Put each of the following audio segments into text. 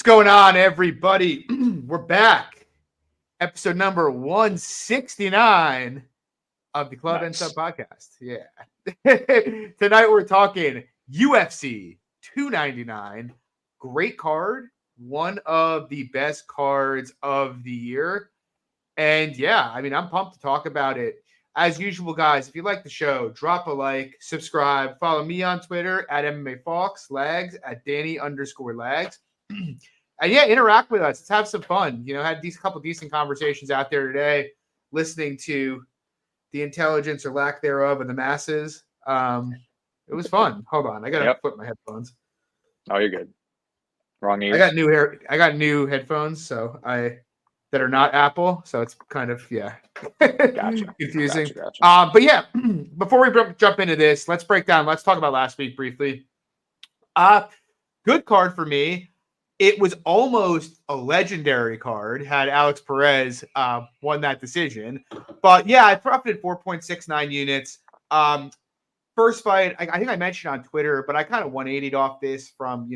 going on, everybody? We're back. Episode number 169 of the Club and Sub podcast. Yeah. Tonight we're talking UFC 299. Great card. One of the best cards of the year. And yeah, I mean, I'm pumped to talk about it. As usual, guys, if you like the show, drop a like, subscribe, follow me on Twitter at MMA Fox, Lags at Danny_Lags. And yeah, interact with us. Let's have some fun. You know, had these couple decent conversations out there today, listening to the intelligence or lack thereof of the masses. It was fun. Hold on, I gotta put my headphones. Oh, you're good. Wrong ears. I got new headphones, that are not Apple, so it's kind of Gotcha. confusing. Gotcha. But yeah, before we jump into this, let's break down. Let's talk about last week briefly. Good card for me. It was almost a legendary card had Alex Perez won that decision. But yeah, I profited 4.69 units. First fight, I think I mentioned on Twitter, but I kind of 180'd off this from,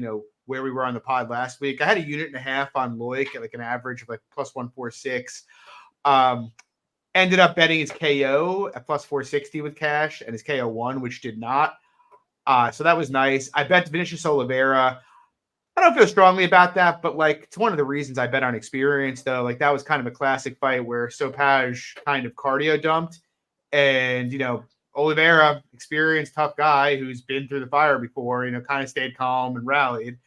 where we were on the pod last week. I had a unit and a half on Loic at like an average of like plus 146. Ended up betting his KO at plus 460 with cash and his KO won, which did not. So that was nice. I bet Vinicius Oliveira. I don't feel strongly about that, but like it's one of the reasons I bet on experience though. Like that was kind of a classic fight where Sopaj kind of cardio dumped and, Oliveira, experienced, tough guy who's been through the fire before, kind of stayed calm and rallied.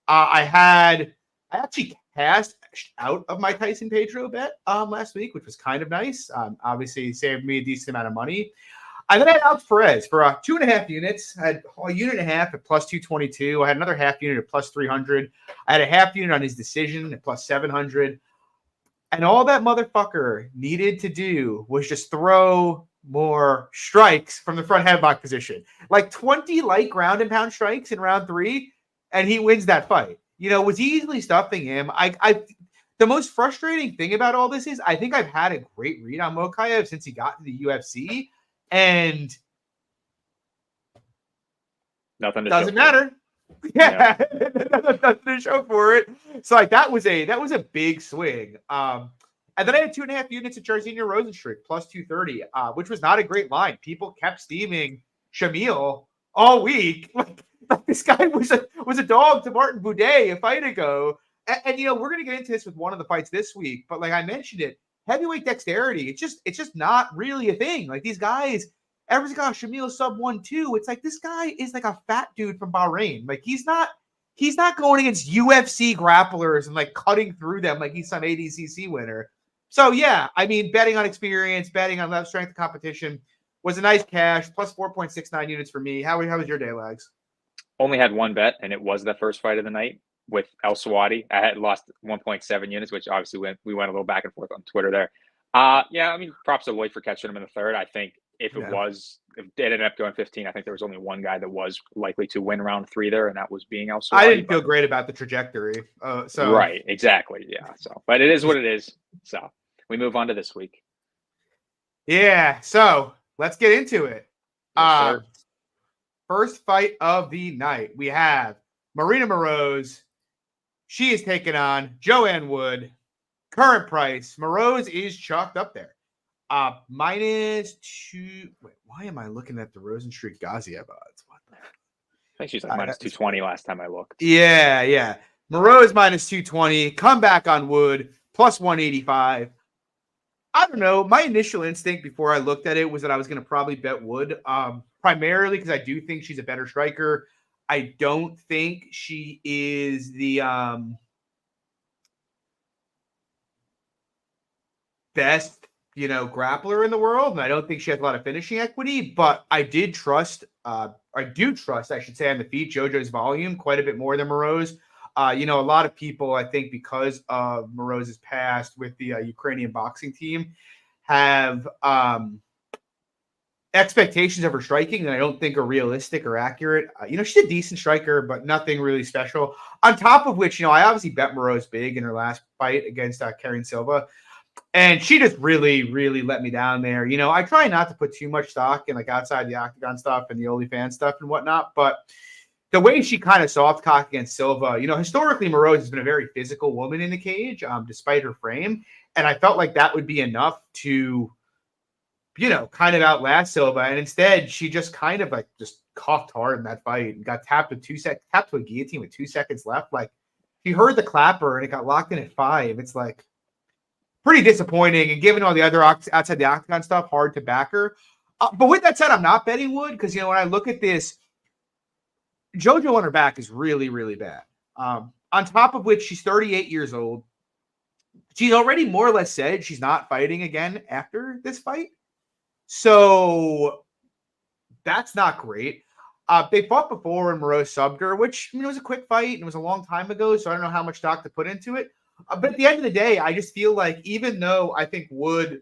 I actually cashed out of my Tyson Pedro bet last week, which was kind of nice. Obviously saved me a decent amount of money. I then had Alex Perez for 2.5 units. I had a unit and a half at plus 222. I had another half unit at plus 300. I had a half unit on his decision at plus 700. And all that motherfucker needed to do was just throw more strikes from the front headlock position. Like 20 light ground and pound strikes in round 3, and he wins that fight. Was easily stuffing him. The most frustrating thing about all this is I think I've had a great read on Mokaev since he got to the UFC, and nothing doesn't matter. Yeah, nothing to show for it. So like that was a big swing. And then I had 2.5 units at Jairzinho Rosenstruck plus 230, which was not a great line. People kept steaming Shamil all week. Like this guy was a dog to Martin Boudet a fight ago. And we're gonna get into this with one of the fights this week, but like I mentioned it, heavyweight dexterity, it's just not really a thing. Like these guys, everyone's got Shamil sub 1-2. It's like this guy is like a fat dude from Bahrain. Like he's not going against UFC grapplers and like cutting through them like he's some ADCC winner. So yeah, I mean, betting on experience, betting on left strength competition was a nice cash, plus 4.69 units for me. How was your day, Lags? Only had one bet, and it was the first fight of the night with El Swati. I had lost 1.7 units, which obviously we went a little back and forth on Twitter there. Yeah, I mean, props to Lloyd for catching him in the third. I think if it ended up going 15, I think there was only one guy that was likely to win round 3 there, and that was being El Swati. I didn't feel great about the trajectory. Right, exactly, yeah. So, but it is what it is. So we move on to this week. Yeah, so let's get into it. Yes, first fight of the night, we have Marina Marose. She is taking on Joanne Wood. Current price, Marose is chalked up there. -2. Wait, why am I looking at the Rosenstruck Gaziev odds? What the? I think she's like -220 last time I looked. Yeah. Marose -220. Comeback on Wood plus 185. I don't know. My initial instinct before I looked at it was that I was going to probably bet Wood, primarily because I do think she's a better striker. I don't think she is the best, grappler in the world, and I don't think she has a lot of finishing equity. But I do trust, I should say, on the feet, JoJo's volume quite a bit more than Marose. A lot of people, I think, because of Marose's past with the Ukrainian boxing team, have expectations of her striking that I don't think are realistic or accurate. She's a decent striker, but nothing really special. On top of which, I obviously bet Marose big in her last fight against Karen Silva, and she just really, really let me down there. I try not to put too much stock in like outside the octagon stuff and the OnlyFans stuff and whatnot, but the way she kind of soft cocked against Silva, historically Marose has been a very physical woman in the cage, despite her frame. And I felt like that would be enough to, kind of outlast Silva. And instead, she just kind of like just coughed hard in that fight and got tapped to a guillotine with 2 seconds left. Like, she heard the clapper and it got locked in at 5. It's like pretty disappointing. And given all the other outside the octagon stuff, hard to back her. But with that said, I'm not betting Wood because, when I look at this, JoJo on her back is really, really bad. On top of which, she's 38 years old. She's already more or less said she's not fighting again after this fight. So that's not great. They fought before and Marose subbed her, which was a quick fight and it was a long time ago, so I don't know how much stock to put into it. But at the end of the day, I just feel like even though I think Wood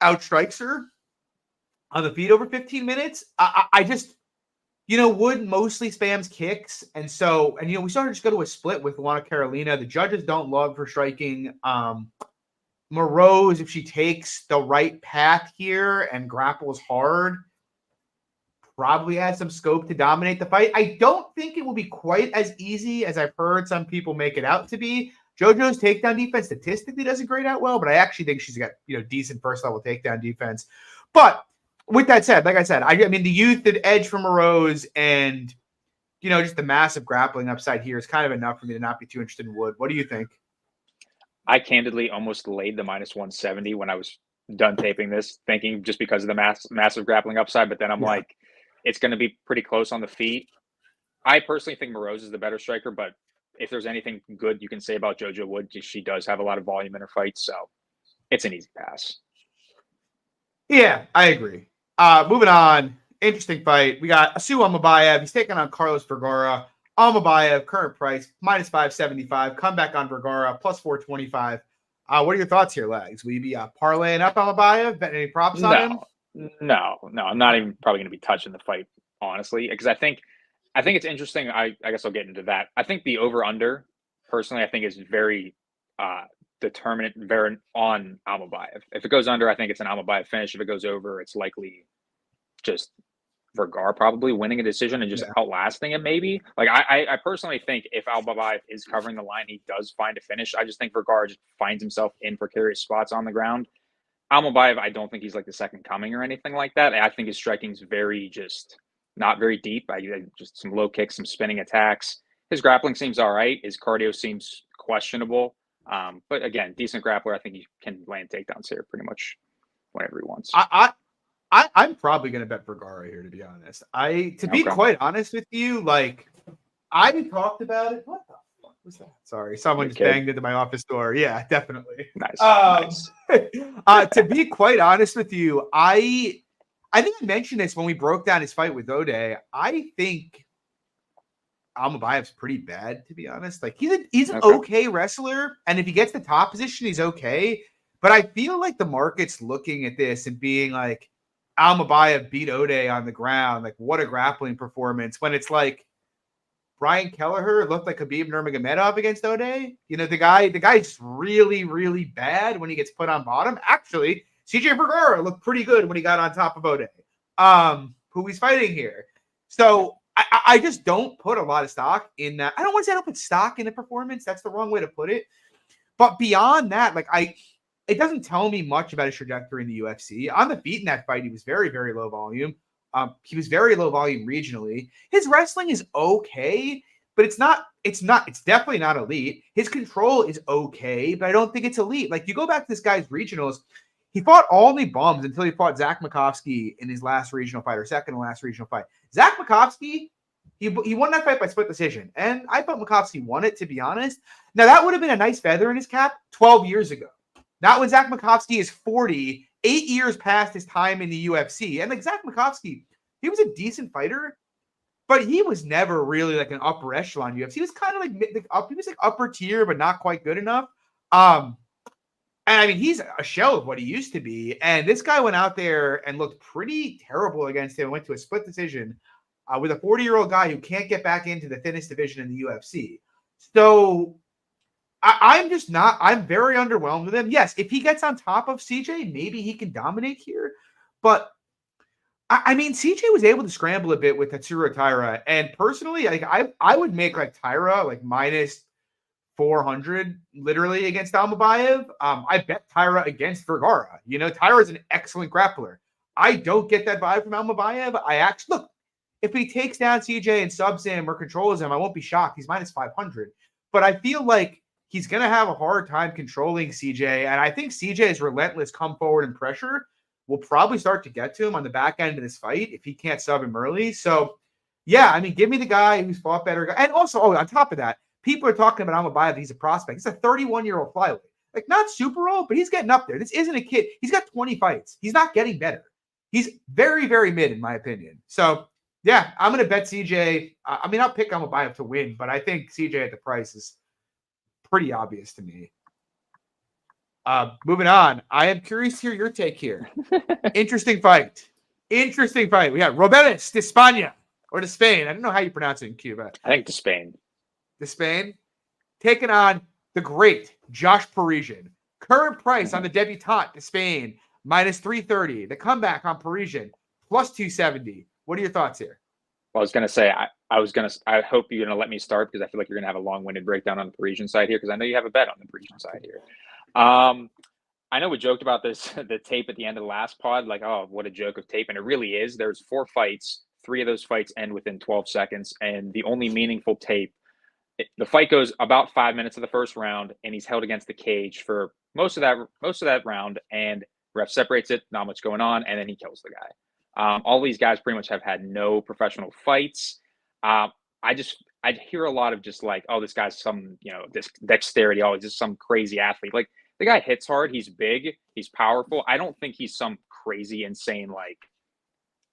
outstrikes her on the feet over 15 minutes, I just, Wood mostly spams kicks. And so, we saw her just go to a split with Luana Carolina. The judges don't love her striking. Marose, if she takes the right path here and grapples hard, probably has some scope to dominate the fight. I don't think it will be quite as easy as I've heard some people make it out to be. JoJo's takedown defense statistically doesn't grade out well, but I actually think she's got decent first level takedown defense. But with that said, like I said, I mean the youth, the edge from Marose, and just the massive grappling upside here is kind of enough for me to not be too interested in Wood. What do you think? I candidly almost laid the -170 when I was done taping this, thinking just because of the massive grappling upside. But then I'm like, it's going to be pretty close on the feet. I personally think Marose is the better striker, but if there's anything good you can say about JoJo Wood, she does have a lot of volume in her fights, so it's an easy pass. Yeah, I agree. Moving on, interesting fight. We got Asu Almabayev. He's taking on Carlos Vergara. Almabayev, current price, -575. Comeback on Vergara, +425. What are your thoughts here, Lags? Will you be parlaying up Almabayev? Betting any props on him? No. I'm not even probably going to be touching the fight, honestly, because I think it's interesting. I guess I'll get into that. I think the over-under, personally, I think is very determinant on Almabayev. If it goes under, I think it's an Almabayev finish. If it goes over, it's likely just Vergara probably winning a decision and just outlasting it maybe. Like I personally think if Almabayev is covering the line, he does find a finish. I just think Vergara just finds himself in precarious spots on the ground. Almabayev, I don't think he's like the second coming or anything like that. I think his striking is not very deep. Just some low kicks, some spinning attacks. His grappling seems all right. His cardio seems questionable. But again, decent grappler. I think he can land takedowns here pretty much whenever he wants. I'm probably going to bet Vergara here, to be honest. To be quite honest with you, like, I talked about it. What the fuck was that? Sorry, someone just banged into my office door. Yeah, definitely. Nice. To be quite honest with you, I think I mentioned this when we broke down his fight with Ode. I think Almabayev's pretty bad, to be honest. Like, he's an okay wrestler, and if he gets the top position, he's okay. But I feel like the market's looking at this and being like, Almabayev beat Ode on the ground. Like, what a grappling performance. When it's like Brian Kelleher looked like Khabib Nurmagomedov against Ode. The guy's really, really bad when he gets put on bottom. Actually, CJ Vergara looked pretty good when he got on top of Ode, who he's fighting here. So I just don't put a lot of stock in that. I don't want to say I don't put stock in the performance. That's the wrong way to put it. But beyond that, it doesn't tell me much about his trajectory in the UFC. On the feet in that fight, he was very, very low volume. He was very low volume regionally. His wrestling is okay, but it's definitely not elite. His control is okay, but I don't think it's elite. Like, you go back to this guy's regionals, he fought only bums until he fought Zach Makovsky in his last regional fight, or second to last regional fight. Zach Makovsky, he won that fight by split decision, and I thought Makovsky won it, to be honest. Now, that would have been a nice feather in his cap 12 years ago. Not when Zach Makovsky is 40, 8 years past his time in the UFC. And like Zach Makovsky, he was a decent fighter, but he was never really like an upper echelon UFC. He was kind of like upper tier, but not quite good enough. And I mean, he's a shell of what he used to be. And this guy went out there and looked pretty terrible against him. Went to a split decision with a 40-year-old guy who can't get back into the thinnest division in the UFC. So I'm very underwhelmed with him. Yes, if he gets on top of CJ, maybe he can dominate here. But I mean, CJ was able to scramble a bit with Tatsuro Taira, and personally, like I would make like Taira like minus 400 literally against Almabayev. I bet Taira against Vergara. You know, Taira is an excellent grappler. I don't get that vibe from Almabayev. I actually look, if he takes down CJ and subs him or controls him, I won't be shocked. He's minus 500. But I feel like he's going to have a hard time controlling CJ. And I think CJ's relentless come forward and pressure will probably start to get to him on the back end of this fight if he can't sub him early. So, yeah, I mean, give me the guy who's fought better. And also, on top of that, people are talking about Almabayev. He's a prospect. He's a 31-year-old flyweight. Like, not super old, but he's getting up there. This isn't a kid. He's got 20 fights. He's not getting better. He's very, very mid, in my opinion. So, yeah, I'm going to bet CJ. I mean, I'll pick Almabayev to win, but I think CJ at the price is pretty obvious to me. Moving on. I am curious to hear your take here. Interesting fight. We got Robeles Despaigne or Despaigne. I don't know how you pronounce it in Cuba. I think Despaigne. Taking on the great Josh Parisian. Current price on the debutante Despaigne minus 330. The comeback on Parisian plus 270. What are your thoughts here? Well, I was going to say, I hope you're going to let me start because I feel like you're going to have a long-winded breakdown on the Parisian side here because I know you have a bet on the Parisian side here. I know we joked about this, the tape at the end of the last pod, like, oh, what a joke of tape. And it really is. There's 4 fights. 3 of those fights end within 12 seconds. And the only meaningful tape, the fight goes about 5 minutes of the first round, and he's held against the cage for most of that round. And ref separates it, not much going on, and then he kills the guy. All these guys pretty much have had no professional fights. I hear a lot of just like, oh, this guy's some, this dexterity, oh, he's just some crazy athlete. Like, the guy hits hard, he's big, he's powerful. I don't think he's some crazy, insane, like,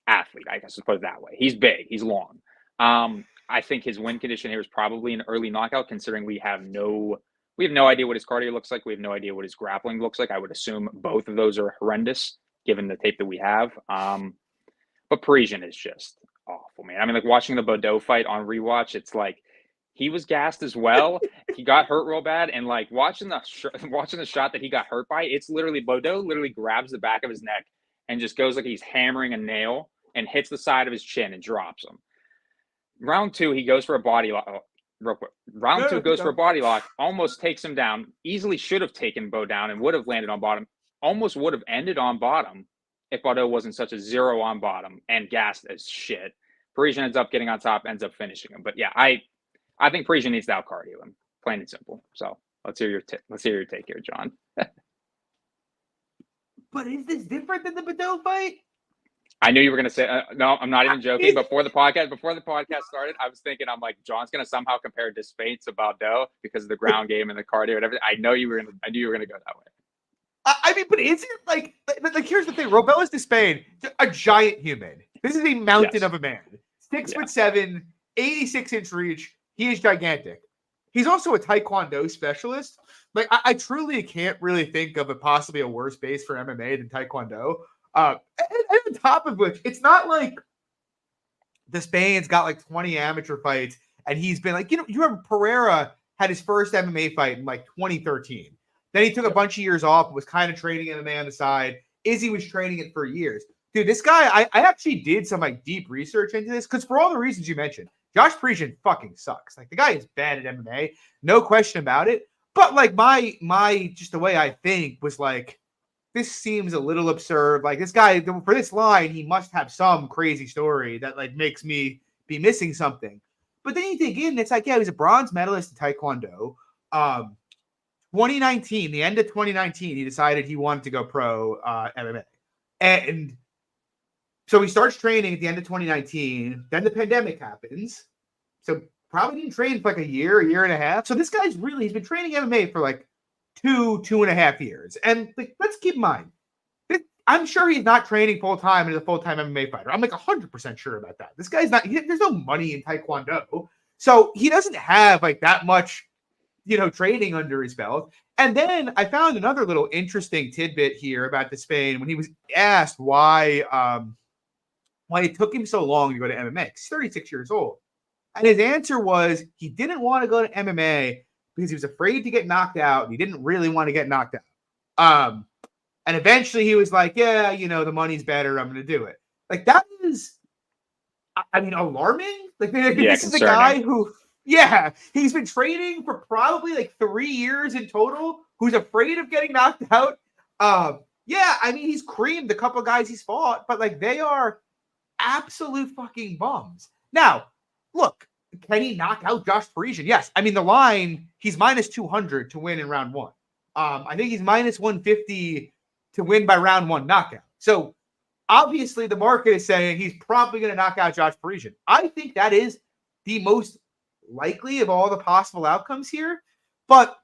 athlete, I guess, to put it that way. He's big, he's long. I think his win condition here is probably an early knockout, considering we have no idea what his cardio looks like. We have no idea what his grappling looks like. I would assume both of those are horrendous, given the tape that we have. But Parisian is just awful, man. I mean, like, watching the Bordeaux fight on rewatch, it's like he was gassed as well. He got hurt real bad, and like watching the shot that he got hurt by, it's literally Bordeaux literally grabs the back of his neck and just goes like he's hammering a nail and hits the side of his chin and drops him. Round 2, he goes for a body lock. Real quick. Round 2 goes for a body lock, almost takes him down. Easily should have taken Bo down and would have landed on bottom. Almost would have ended on bottom if Bordeaux wasn't such a zero on bottom and gassed as shit. Parisian ends up getting on top, ends up finishing him. But yeah, I think Parisian needs to out-cardio him, plain and simple. So let's hear your take here, John. But is this different than the Bordeaux fight? I knew you were going to say no. I'm not even joking. Before the podcast started, I was thinking, I'm like, John's going to somehow compare Despaigne to Bordeaux because of the ground game and the cardio and everything. I knew you were going to go that way. I mean, but is it like here's the thing: Robeles Despaigne, a giant human. This is a mountain of a man. 6'7", 86-inch reach. He is gigantic. He's also a Taekwondo specialist. Like, I truly can't really think of possibly a worse base for MMA than Taekwondo. And on top of which, it's not like Despaigne's got like 20 amateur fights, and he's been like, you remember Pereira had his first MMA fight in like 2013. Then he took a bunch of years off, was kind of training MMA on the side. Izzy was training it for years. Dude, this guy, I actually did some like deep research into this because for all the reasons you mentioned, Josh Parisian fucking sucks. Like, the guy is bad at MMA, no question about it. But like my just the way I think was like, this seems a little absurd. Like, this guy, for this line, he must have some crazy story that like makes me be missing something. But then you dig in, it's like, yeah, he was a bronze medalist in Taekwondo. 2019, the end of 2019, he decided he wanted to go pro MMA. And so he starts training at the end of 2019. Then the pandemic happens. So probably didn't train for like a year and a half. So this guy's he's been training MMA for like 2.5 years. And like, let's keep in mind, I'm sure he's not training full-time as a full-time MMA fighter. I'm like 100% sure about that. This guy's not, there's no money in Taekwondo. So he doesn't have like that much, training under his belt. And then I found another little interesting tidbit here about Despaigne when he was asked why it took him so long to go to MMA. He's 36 years old. And his answer was he didn't want to go to MMA because he was afraid to get knocked out. And he didn't really want to get knocked out. And eventually he was like, yeah, the money's better. I'm going to do it. Like that is, I mean, alarming. Like this is a concerning. guy who, he's been training for probably like 3 years in total. Who's afraid of getting knocked out? I mean, he's creamed a couple guys he's fought, but like they are absolute fucking bums. Now, look, can he knock out Josh Parisian? Yes. I mean, the line, he's minus 200 to win in round 1. I think he's minus 150 to win by round 1 knockout. So obviously the market is saying he's probably going to knock out Josh Parisian. I think that is the most likely of all the possible outcomes here. But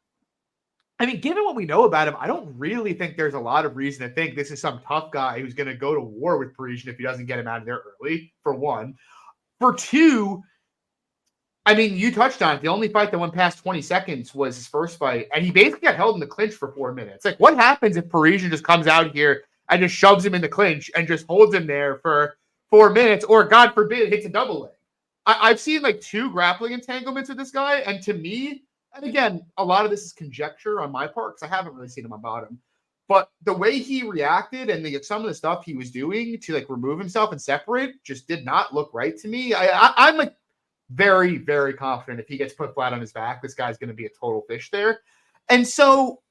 I mean, given what we know about him, I don't really think there's a lot of reason to think this is some tough guy who's going to go to war with Parisian if he doesn't get him out of there early, for one. For two, I mean, you touched on it. The only fight that went past 20 seconds was his first fight, and he basically got held in the clinch for 4 minutes. Like, what happens if Parisian just comes out here and just shoves him in the clinch and just holds him there for 4 minutes, or, God forbid, hits a double leg? I've seen, like, 2 grappling entanglements with this guy, and to me, and again, a lot of this is conjecture on my part because I haven't really seen him about him. But the way he reacted and some of the stuff he was doing to like remove himself and separate just did not look right to me. I'm like very, very confident if he gets put flat on his back, this guy's going to be a total fish there. And so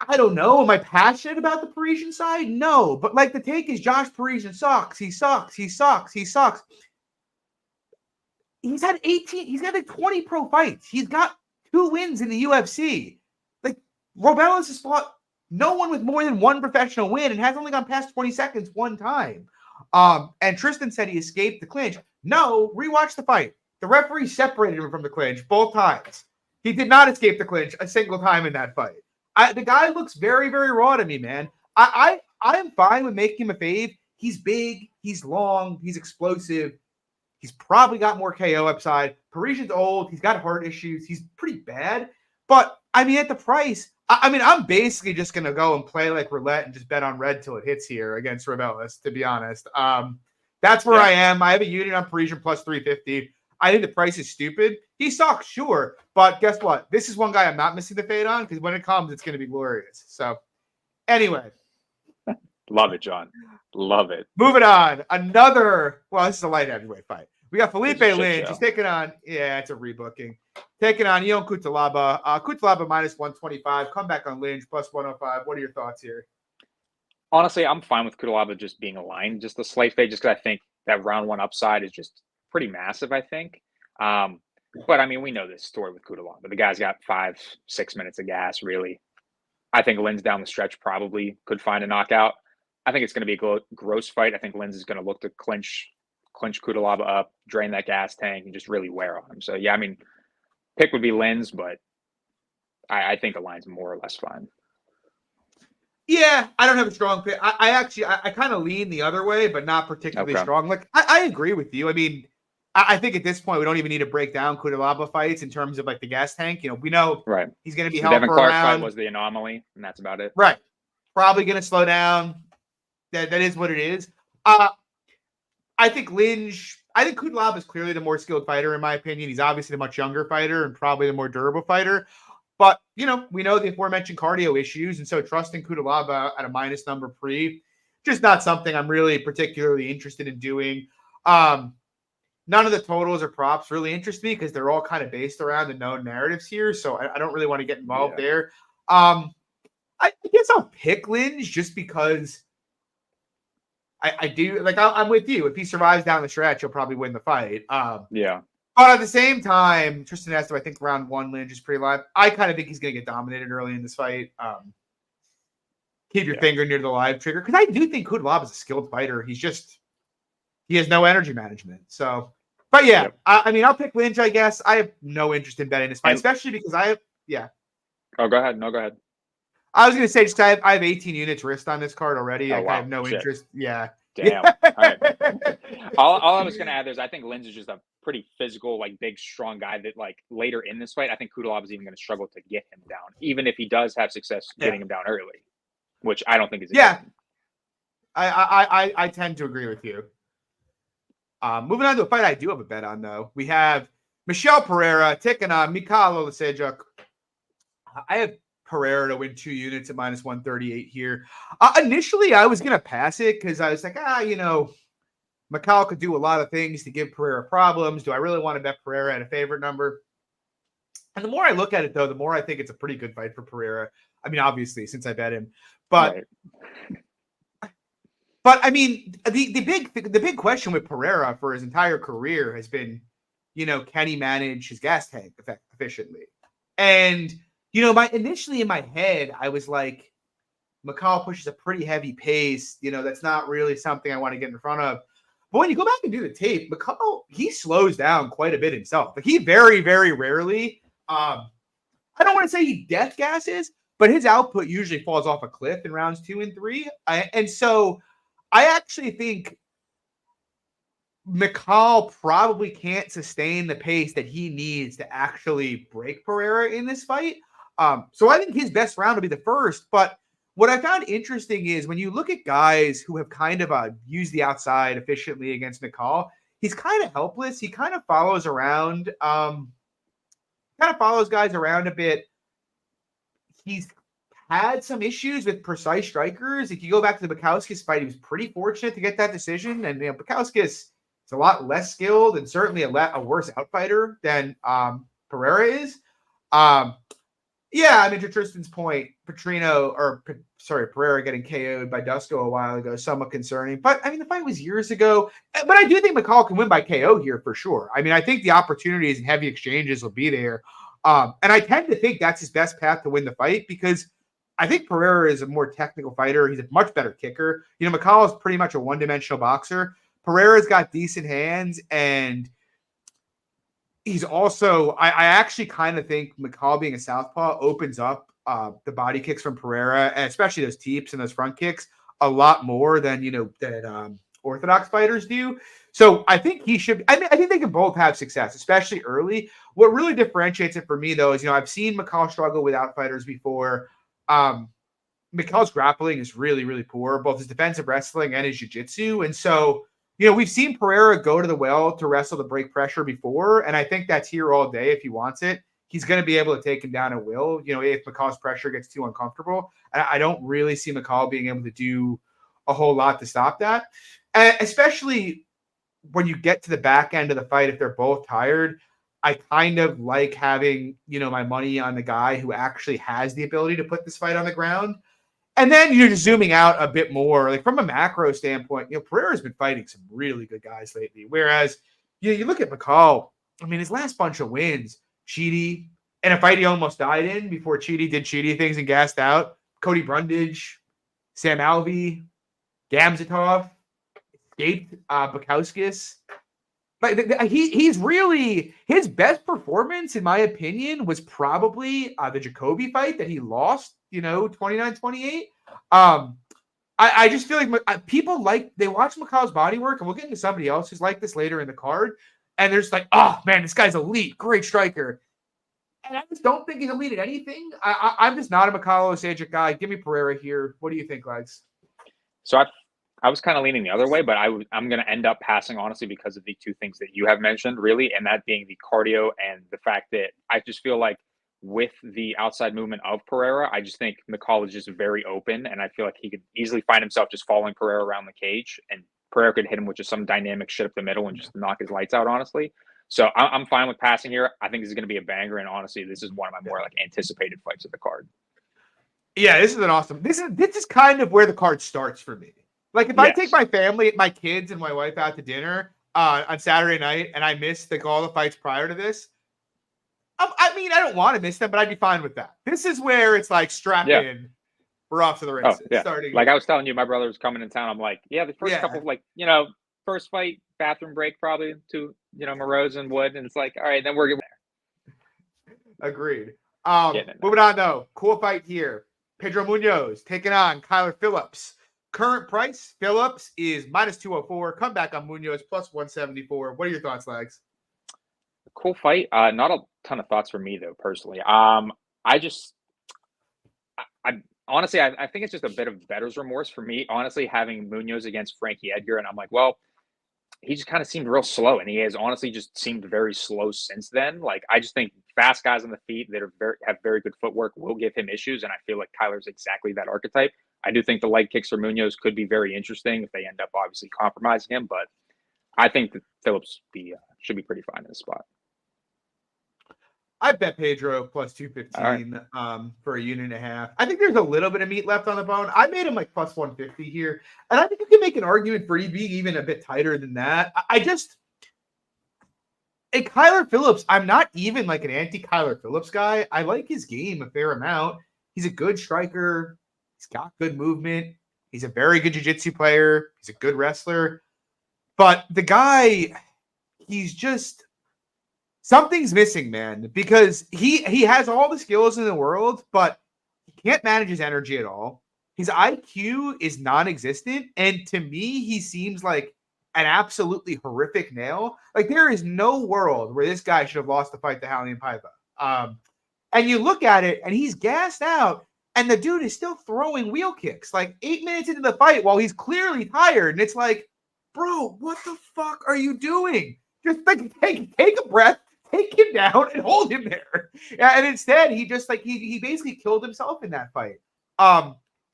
I don't know. Am I passionate about the Parisian side? No. But like the take is Josh Parisian sucks. He sucks. He sucks. He sucks. He's had 18, he's got like 20 pro fights. He's got 2 wins in the UFC. Like, Robelis has fought no one with more than 1 professional win and has only gone past 20 seconds 1 time. And Tristan said he escaped the clinch. No, rewatch the fight. The referee separated him from the clinch both times. He did not escape the clinch a single time in that fight. The guy looks very, very raw to me, man. I am fine with making him a fave. He's big, he's long, he's explosive. He's probably got more KO upside. Parisian's old. He's got heart issues. He's pretty bad. But, I mean, at the price, I mean, I'm basically just going to go and play like roulette and just bet on red till it hits here against Robelis, to be honest. That's where I am. I have a unit on Parisian plus 350. I think the price is stupid. He sucks, sure. But guess what? This is one guy I'm not missing the fade on because when it comes, it's going to be glorious. So, anyway. Love it, John. Love it. Moving on. This is a light heavyweight fight. We got Felipe Lynch. He's taking on, it's a rebooking. Taking on Ion Kududala. Kududala minus 125. Come back on Lynch plus 105. What are your thoughts here? Honestly, I'm fine with Kududala just being aligned, just a slight fade, just because I think that round 1 upside is just pretty massive, I think. But, I mean, we know this story with Kududala. The guy's got 5-6 minutes of gas, really. I think Lynn's down the stretch probably could find a knockout. I think it's going to be a gross fight. I think Lynn's is going to look to clinch Kududala up, drain that gas tank, and just really wear on him. So, yeah, I mean, pick would be Lynn's, but I think the line's more or less fine. Yeah, I don't have a strong pick. I kind of lean the other way, but not particularly strong. Like, I agree with you. I mean, I think at this point, we don't even need to break down Kududala fights in terms of, like, the gas tank. You know, we know he's going to be held Devin for Clark around. fight was the anomaly, and that's about it. Right. Probably going to slow down. That is what it is. I think Kududala is clearly the more skilled fighter, in my opinion. He's obviously the much younger fighter and probably the more durable fighter. But, you know, we know the aforementioned cardio issues, and so trusting Kududala at a minus number pre, just not something I'm really particularly interested in doing. None of the totals or props really interest me because they're all kind of based around the known narratives here, so I don't really want to get involved there. I guess I'll pick Lynch just because I do. Like, I'm with you. If he survives down the stretch, he'll probably win the fight. But at the same time, Tristan asked if I think round 1 Lynch is pretty live. I kind of think he's going to get dominated early in this fight. Keep your finger near the live trigger because I do think Kududala is a skilled fighter. He has no energy management. So, but yeah, I mean, I'll pick Lynch, I guess. I have no interest in betting this fight, especially because I have, Oh, go ahead. No, go ahead. I was going to say, just I have 18 units risked on this card already. I have no interest. Yeah. Damn. All right. All I was going to add is I think Lynch is just a pretty physical, like big, strong guy that like later in this fight, I think Kududala is even going to struggle to get him down, even if he does have success getting him down early, which I don't think is. I tend to agree with you. Moving on to a fight I do have a bet on, though. We have Michel Pereira taking on Mikhailo Lasejuk. I have Pereira to win 2 units at minus 138 here. Initially, I was going to pass it because I was like, Macau could do a lot of things to give Pereira problems. Do I really want to bet Pereira at a favorite number? And the more I look at it, though, the more I think it's a pretty good fight for Pereira. I mean, obviously, since I bet him. But, right. I mean, the big question with Pereira for his entire career has been, can he manage his gas tank efficiently? And, initially in my head, I was like, Macau pushes a pretty heavy pace. That's not really something I want to get in front of. But when you go back and do the tape, Macau, he slows down quite a bit himself. Like he very, very rarely, I don't want to say he death gasses, but his output usually falls off a cliff in rounds 2 and 3. And so I actually think Macau probably can't sustain the pace that he needs to actually break Pereira in this fight. So I think his best round will be the first. But what I found interesting is when you look at guys who have kind of used the outside efficiently against Macau, he's kind of helpless. He kind of follows around, guys around a bit. He's had some issues with precise strikers. If you go back to the Bukowskis fight, he was pretty fortunate to get that decision. And Bukowskis is a lot less skilled and certainly a worse outfighter than Pereira is. To Tristan's point, Pereira getting KO'd by Dusko a while ago, somewhat concerning. But the fight was years ago. But I do think McCall can win by KO here for sure. I think the opportunities and heavy exchanges will be there. And I tend to think that's his best path to win the fight because I think Pereira is a more technical fighter. He's a much better kicker. McCall is pretty much a one-dimensional boxer. Pereira's got decent hands, and he's also, I actually kind of think McCall being a southpaw opens up the body kicks from Pereira, and especially those teeps and those front kicks, a lot more than orthodox fighters do. So I think he should. I think they can both have success, especially early. What really differentiates it for me, though, is I've seen McCall struggle with outfighters before. McCall's grappling is really, really poor, both his defensive wrestling and his jiu-jitsu, and so. We've seen Pereira go to the well to wrestle to break pressure before, and I think that's here all day if he wants it. He's going to be able to take him down at will, if McCall's pressure gets too uncomfortable. I don't really see McCall being able to do a whole lot to stop that, and especially when you get to the back end of the fight, if they're both tired. I kind of like having, my money on the guy who actually has the ability to put this fight on the ground. And then you're just zooming out a bit more, like from a macro standpoint, Pereira's been fighting some really good guys lately. Whereas, you look at McCall, his last bunch of wins, Chidi, and a fight he almost died in before Chidi did Chidi things and gassed out. Cody Brundage, Sam Alvey, Gamzatov, escaped Bukowskis. But he's really, his best performance, in my opinion, was probably the Jacoby fight that he lost, 29-28. I just feel like people they watch McCall's body work, and we'll get into somebody else who's like this later in the card, and they're just like, oh, man, this guy's elite, great striker. And I just don't think he's elite at anything. I'm just not a McCall Osage guy. Give me Pereira here. What do you think, Legs? So I was kind of leaning the other way, but I'm going to end up passing, honestly, because of the two things that you have mentioned, really, and that being the cardio and the fact that I just feel like with the outside movement of Pereira, I just think McCall is just very open, and I feel like he could easily find himself just following Pereira around the cage, and Pereira could hit him with just some dynamic shit up the middle and just knock his lights out, honestly. So I'm fine with passing here. I think this is going to be a banger, and honestly, this is one of my more anticipated fights of the card. Yeah, this is an awesome. This is kind of where the card starts for me. Like if I take my family, my kids, and my wife out to dinner on Saturday night, and I miss all the fights prior to this, I don't want to miss them, but I'd be fine with that. This is where it's like strap in. We're off to the races. Oh, yeah. Like I was telling you, my brother was coming in town. I'm like, the first couple of first fight, bathroom break probably to Marose and Wood, and it's like, all right, then we're getting there. Agreed. Moving on though, cool fight here. Pedro Munoz taking on Kyler Phillips. Current price, Phillips is minus 204. Come back on Munoz plus 174. What are your thoughts, Lags? Cool fight. Not a ton of thoughts for me though, personally. Honestly, I think it's just a bit of better's remorse for me. Honestly, having Munoz against Frankie Edgar, and I'm like, well, he just kind of seemed real slow, and he has honestly just seemed very slow since then. Like, I just think fast guys on the feet that have very good footwork will give him issues, and I feel like Kyler's exactly that archetype. I do think the leg kicks for Munoz could be very interesting if they end up obviously compromising him, but I think that Phillips should be pretty fine in this spot. I bet Pedro plus 215 for a unit and a half. I think there's a little bit of meat left on the bone. I made him like plus 150 here, and I think you can make an argument for being even a bit tighter than that. And Kyler Phillips, I'm not even like an anti-Kyler Phillips guy. I like his game a fair amount. He's a good striker. He's got good movement. He's a very good jiu-jitsu player. He's a good wrestler. But the guy, he's just something's missing, man, because he has all the skills in the world, but he can't manage his energy at all. His IQ is non-existent, and to me, he seems like an absolutely horrific nail. Like, there is no world where this guy should have lost the fight to Raulian Paiva. And you look at it, and he's gassed out, and the dude is still throwing wheel kicks like 8 minutes into the fight while he's clearly tired. And it's like, bro, what the fuck are you doing? Just like take a breath, take him down, and hold him there. And instead, he just like he basically killed himself in that fight.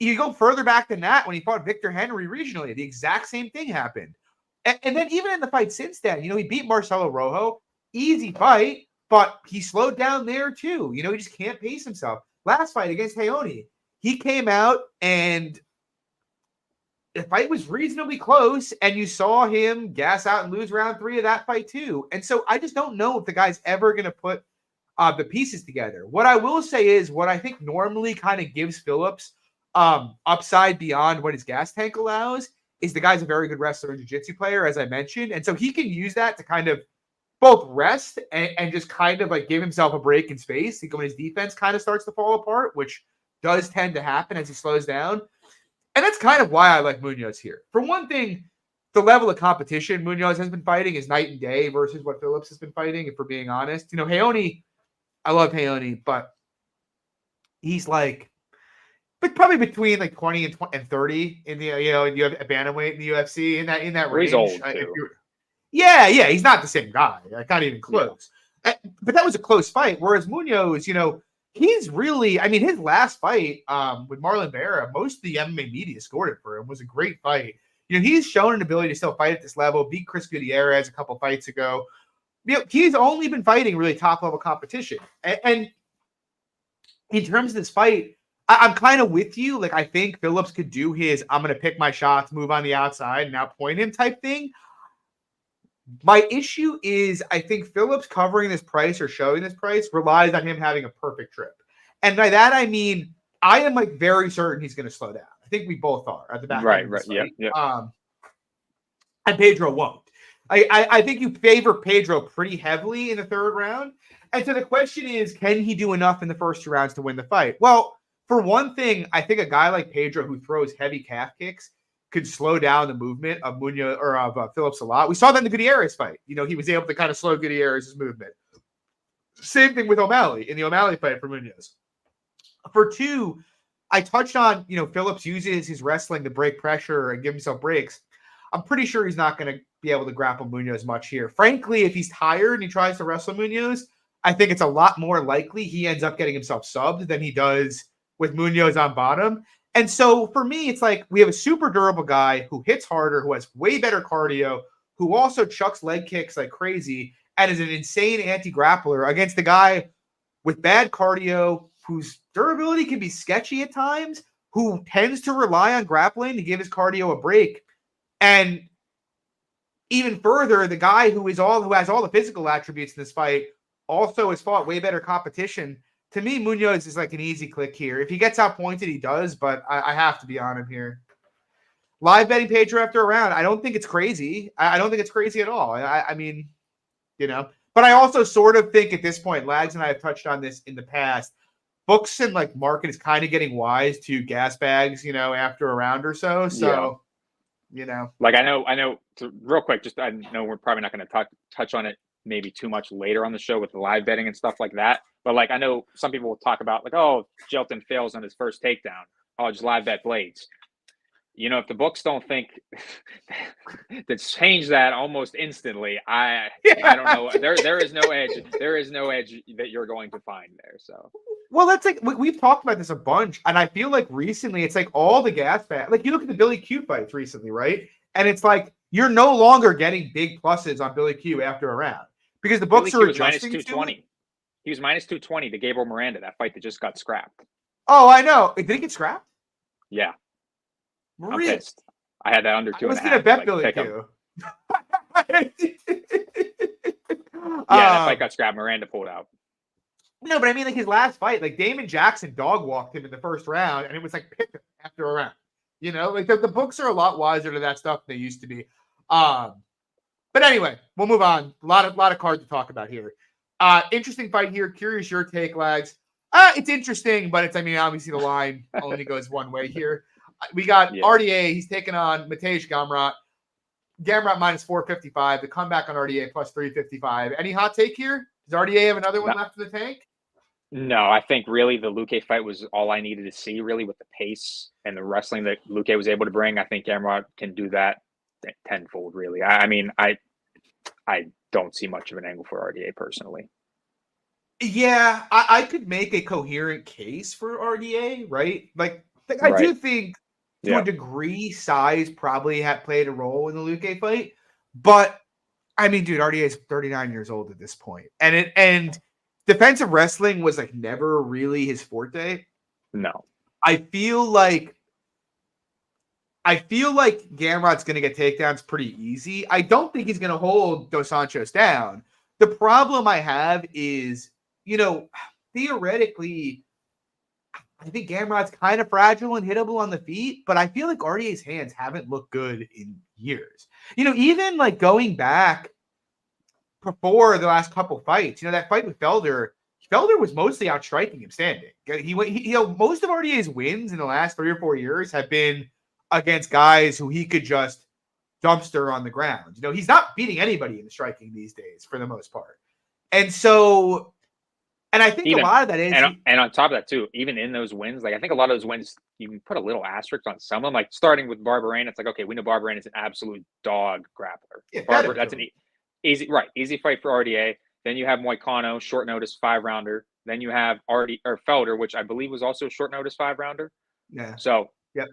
You go further back than that when he fought Victor Henry regionally, the exact same thing happened. And then even in the fight since then, he beat Marcelo Rojo, easy fight, but he slowed down there too. He just can't pace himself. Last fight against Heoni, he came out and the fight was reasonably close, and you saw him gas out and lose round 3 of that fight too. And so I just don't know if the guy's ever going to put the pieces together. What I will say is what I think normally kind of gives Phillips upside beyond what his gas tank allows is the guy's a very good wrestler and jiu-jitsu player, as I mentioned. And so he can use that to kind of both rest and just kind of like give himself a break in space when his defense kind of starts to fall apart, which does tend to happen as he slows down. And that's kind of why I like Munoz here. For one thing, the level of competition Munoz has been fighting is night and day versus what Phillips has been fighting, if we're being honest. Heoni, I love Heoni, but he's like probably between like 20 and 30 in the you have a bantamweight in the UFC in that range. He's old too. Yeah, he's not the same guy. Not even close. Yeah. But that was a close fight. Whereas Munoz, he's really, his last fight with Marlon Vera, most of the MMA media scored it for him. It was a great fight. He's shown an ability to still fight at this level, beat Chris Gutierrez a couple fights ago. He's only been fighting really top-level competition. And in terms of this fight, I'm kind of with you. Like, I think Phillips could do his, I'm going to pick my shots, move on the outside, and now point him type thing. My issue is I think Phillips covering this price or showing this price relies on him having a perfect trip. And by that, I mean, I am like very certain he's going to slow down. I think we both are at the back end of this fight. Yeah. And Pedro won't. I think you favor Pedro pretty heavily in the third round. And so the question is, can he do enough in the first 2 rounds to win the fight? Well, for one thing, I think a guy like Pedro who throws heavy calf kicks could slow down the movement of Munoz or of Phillips a lot. We saw that in the Gutierrez fight. He was able to kind of slow Gutierrez's movement. Same thing with O'Malley in the O'Malley fight for Munoz. For 2, I touched on, Phillips uses his wrestling to break pressure and give himself breaks. I'm pretty sure he's not going to be able to grapple Munoz much here. Frankly, if he's tired and he tries to wrestle Munoz, I think it's a lot more likely he ends up getting himself subbed than he does with Munoz on bottom. And so for me, it's like we have a super durable guy who hits harder, who has way better cardio, who also chucks leg kicks like crazy, and is an insane anti-grappler against the guy with bad cardio, whose durability can be sketchy at times, who tends to rely on grappling to give his cardio a break. And even further, the guy who has all the physical attributes in this fight also has fought way better competition. To me, Munoz is like an easy click here. If he gets outpointed, he does, but I have to be on him here. Live betting Pedro after a round, I don't think it's crazy. I don't think it's crazy at all. I mean, but I also sort of think at this point, Lags and I have touched on this in the past, books and like market is kind of getting wise to gas bags, after a round or so. So, Like I know real quick, just I know we're probably not going to touch on it maybe too much later on the show with the live betting and stuff like that. But like I know some people will talk about like, oh, Jelton fails on his first takedown. I'll just live bet Blades. If the books don't think to change that almost instantly, I don't know. There is no edge. There is no edge that you're going to find there. So. Well, that's like we've talked about this a bunch, and I feel like recently it's like all the gas fat. Like you look at the Billy Q fights recently, right? And it's like you're no longer getting big pluses on Billy Q after a round because the books Billy are Q was adjusting. -220. He was -220 to Gabriel Miranda, that fight that just got scrapped. Oh, I know. Did it get scrapped? Yeah. Really? I'm pissed. I had that under 2.5. I was gonna bet Billy Q. That fight got scrapped. Miranda pulled out. No, but I mean, like his last fight, like Damon Jackson dog walked him in the first round, and it was like pick him after a round. Like the books are a lot wiser to that stuff than they used to be. But anyway, we'll move on. A lot of cards to talk about here. Interesting fight here. Curious your take, Lags. It's interesting, but obviously the line only goes one way here. We got RDA. He's taking on Mateusz Gamrot. Gamrot -455. The comeback on RDA +355. Any hot take here? Does RDA have another one left in the tank? No, I think really the Luque fight was all I needed to see, really, with the pace and the wrestling that Luque was able to bring. I think Gamrot can do that tenfold, really. I don't see much of an angle for RDA personally. Yeah, I could make a coherent case for RDA, right? I do think to a degree size probably played a role in the Luque fight, but dude, RDA is 39 years old at this point, and defensive wrestling was like never really his forte. No, I feel like Gamrot's going to get takedowns pretty easy. I don't think he's going to hold Dos Santos down. The problem I have is, theoretically, I think Gamrot's kind of fragile and hittable on the feet, but I feel like RDA's hands haven't looked good in years. Even like going back before the last couple fights, that fight with Felder was mostly outstriking him standing. Most of RDA's wins in the last 3 or 4 years have been against guys who he could just dumpster on the ground. He's not beating anybody in the striking these days for the most part. And so, and I think a lot of that is, and on top of that too, even in those wins, like I think a lot of those wins, you can put a little asterisk on some of them. Like starting with Barber, it's like, okay, we know Barber is an absolute dog grappler. Yeah, Barber, that's an easy fight for RDA. Then you have Moicano, short notice 5-rounder. Then you have Felder, which I believe was also a short notice 5-rounder. Yeah. So yep.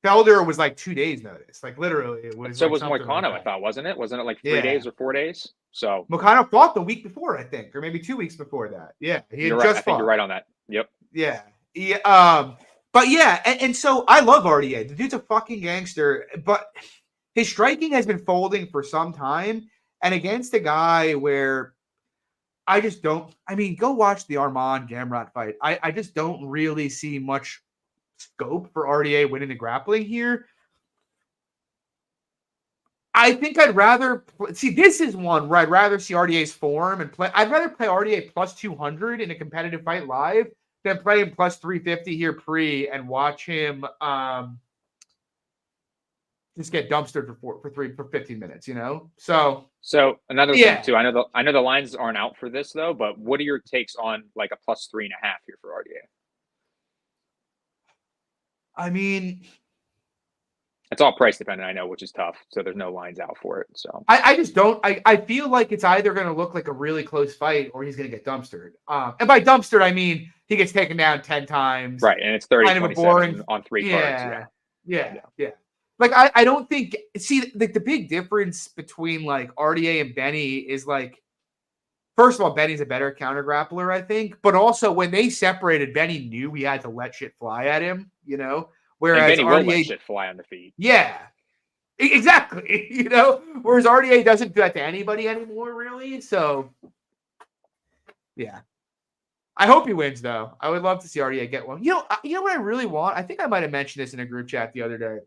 Felder was like 2 days notice, like literally. It was. So was Moicano, I thought, wasn't it? Wasn't it like 3 days or 4 days? So Moicano fought the week before, I think, or maybe 2 weeks before that. Yeah, he had right. just I think you're right on that. Yep. Yeah. Yeah. But yeah, and so I love RDA. The dude's a fucking gangster, but his striking has been folding for some time, and against a guy where I just don't. Go watch the Armand Gamrot fight. I just don't really see much scope for RDA winning the grappling here. I think I'd rather see. This is one where I'd rather see RDA's form and play. I'd rather play RDA +200 in a competitive fight live than play him +350 here pre and watch him just get dumpstered for 15 minutes. So another thing too. I know the lines aren't out for this though, but what are your takes on like a +3.5 here for RDA? It's all price dependent, I know, which is tough. So there's no lines out for it. So I just don't. I feel like it's either going to look like a really close fight or he's going to get dumpstered. And by dumpstered, I mean he gets taken down 10 times. Right, and it's 30, kind of a boring on 3 cards. Yeah. Like I don't think. See, like the big difference between like RDA and Benny is like, first of all, Benny's a better counter grappler, I think. But also when they separated, Benny knew he had to let shit fly at him. Whereas and Benny RDA will let shit fly on the feet. Yeah, exactly. Whereas RDA doesn't do that to anybody anymore, really. So, yeah. I hope he wins, though. I would love to see RDA get one. You know what I really want? I think I might have mentioned this in a group chat the other day.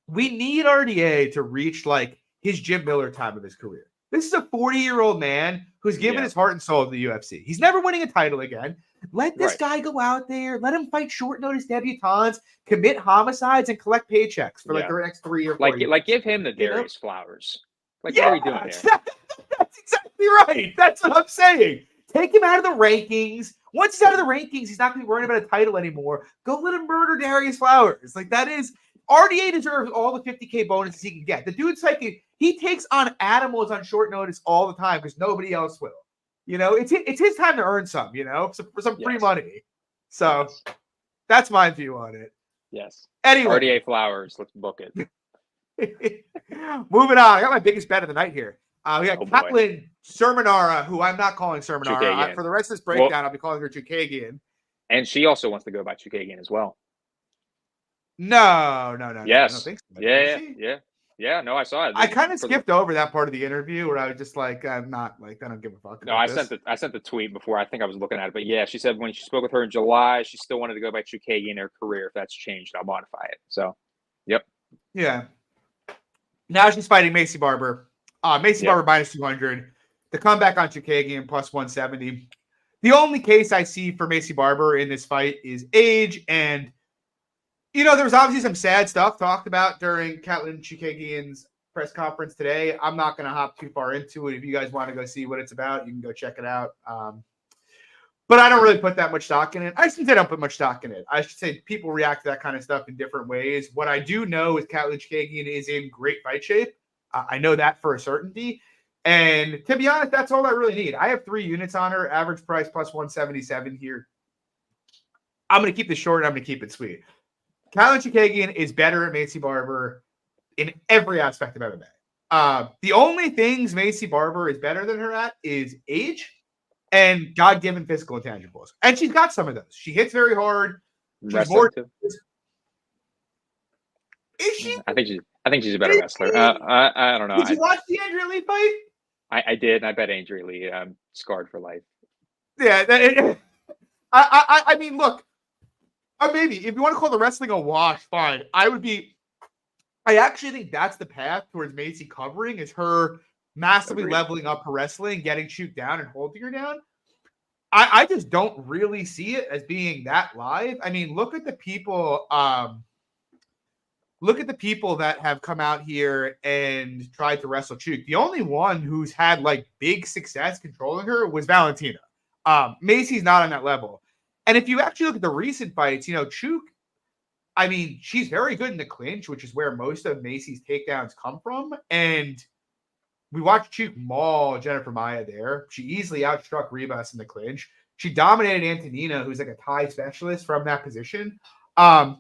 We need RDA to reach like his Jim Miller time of his career. This is a 40-year-old man who's given his heart and soul to the UFC. He's never winning a title again. Let this guy go out there. Let him fight short notice debutantes, commit homicides, and collect paychecks for like the next 3 or 4 years. Like give him the Darius Flowers. Like what are we doing here? That's exactly right. That's what I'm saying. Take him out of the rankings. Once he's out of the rankings, he's not going to be worrying about a title anymore. Go let him murder Darius Flowers. Like that is RDA deserves all the 50K bonuses he can get. The dude's like, he takes on animals on short notice all the time because nobody else will. You know, it's his time to earn some, you know, for some free money. So that's my view on it. Yes. Anyway. RDA Flowers, let's book it. Moving on. I got my biggest bet of the night here. We got Katlyn Sermonara, who I'm not calling Sermonara. For the rest of this breakdown, I'll be calling her Chookagian. And she also wants to go by Chookagian as well. No. Yes. I don't think so. Yeah. No, I saw it. I kind of skipped over that part of the interview where I was just like, I'm not like, I don't give a fuck. No, I sent the tweet before. I think I was looking at it, but yeah, she said when she spoke with her in July, she still wanted to go by Chookagian in her career. If that's changed, I'll modify it. So, yep. Yeah. Now she's fighting Maycee Barber. Barber minus 200. The comeback on Chookagian plus 170. The only case I see for Maycee Barber in this fight is age. And, you know, there was obviously some sad stuff talked about during Katlyn Chookagian's press conference today. I'm not going to hop too far into it. If you guys want to go see what it's about, you can go check it out. But I don't really put that much stock in it. I shouldn't say I don't put much stock in it. I should say people react to that kind of stuff in different ways. What I do know is Katlyn Chookagian is in great fight shape. I know that for a certainty. And to be honest, that's all I really need. I have 3 units on her, average price plus 177 here. I'm going to keep this short and I'm going to keep it sweet. Katlyn Chookagian is better at Maycee Barber in every aspect of MMA. The only things Maycee Barber is better than her at is age and God-given physical intangibles. And she's got some of those. She hits very hard. She's more. Is she? I think she's a better wrestler. I don't know. Did you watch the Andrea Lee fight? I did, and I bet Andrea Lee scarred for life. Yeah. I mean, look. Maybe if you want to call the wrestling a wash, fine. I actually think that's the path towards Maycee covering is her massively leveling up her wrestling, getting Chook down and holding her down. I just don't really see it as being that live. I mean, look at the people that have come out here and tried to wrestle Chook. The only one who's had like big success controlling her was Valentina. Maycee's not on that level. And if you actually look at the recent fights, you know, Chook, I mean, she's very good in the clinch, which is where most of Maycee's takedowns come from. And we watched Chook maul Jennifer Maia there. She easily outstruck Ribas in the clinch. She dominated Antonina, who's like a Thai specialist from that position. I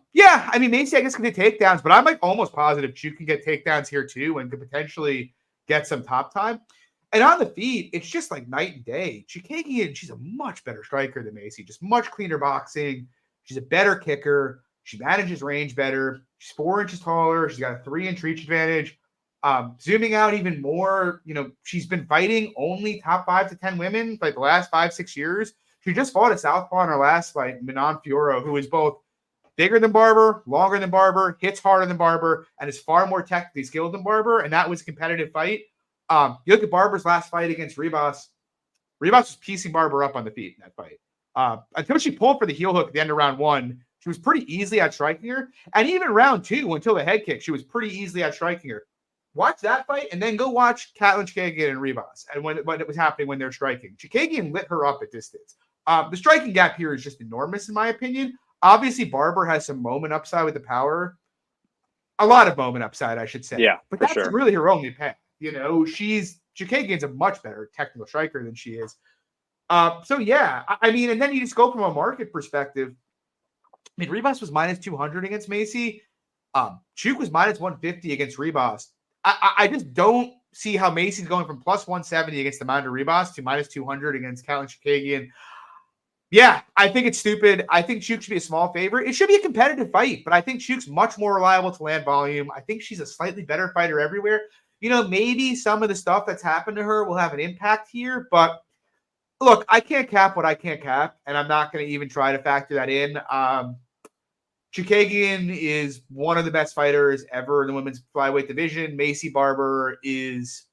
mean, Maycee, I guess, can get takedowns, but I'm like almost positive Chook can get takedowns here too and could potentially get some top time. And on the feet, it's just like night and day. Chookagian, she's a much better striker than Maycee, just much cleaner boxing. She's a better kicker. She manages range better. She's 4 inches taller. She's got a 3-inch reach advantage. Zooming out even more, you know, she's been fighting only top 5 to 10 women like the last 5-6 years. She just fought a southpaw in her last fight, Manon Fiorot, who is both bigger than Barber, longer than Barber, hits harder than Barber, and is far more technically skilled than Barber. And that was a competitive fight. You look at Barber's last fight against Ribas. Ribas was piecing Barber up on the feet in that fight. Until she pulled for the heel hook at the end of round 1, she was pretty easily out striking her. And even round 2, until the head kick, she was pretty easily out striking her. Watch that fight and then go watch Katlyn Chookagian and Ribas and what it was happening when they're striking. Chookagian lit her up at distance. The striking gap here is just enormous in my opinion. Obviously, Barber has some moment upside with the power. A lot of moment upside, I should say. Yeah, but that's really her only path. You know, Chookagian's a much better technical striker than she is. So yeah, I mean, and then you just go from a market perspective. I mean, Ribas was minus 200 against Maycee. Chook was minus 150 against Ribas. I just don't see how Maycee's going from plus 170 against Amanda Ribas to minus 200 against Katlyn Chookagian. Yeah, I think it's stupid. I think Chook should be a small favorite. It should be a competitive fight, but I think Chook's much more reliable to land volume. I think she's a slightly better fighter everywhere. You know, maybe some of the stuff that's happened to her will have an impact here, but look, I can't cap what I can't cap, and I'm not going to even try to factor that in. Chookagian is one of the best fighters ever in the women's flyweight division. Maycee Barber is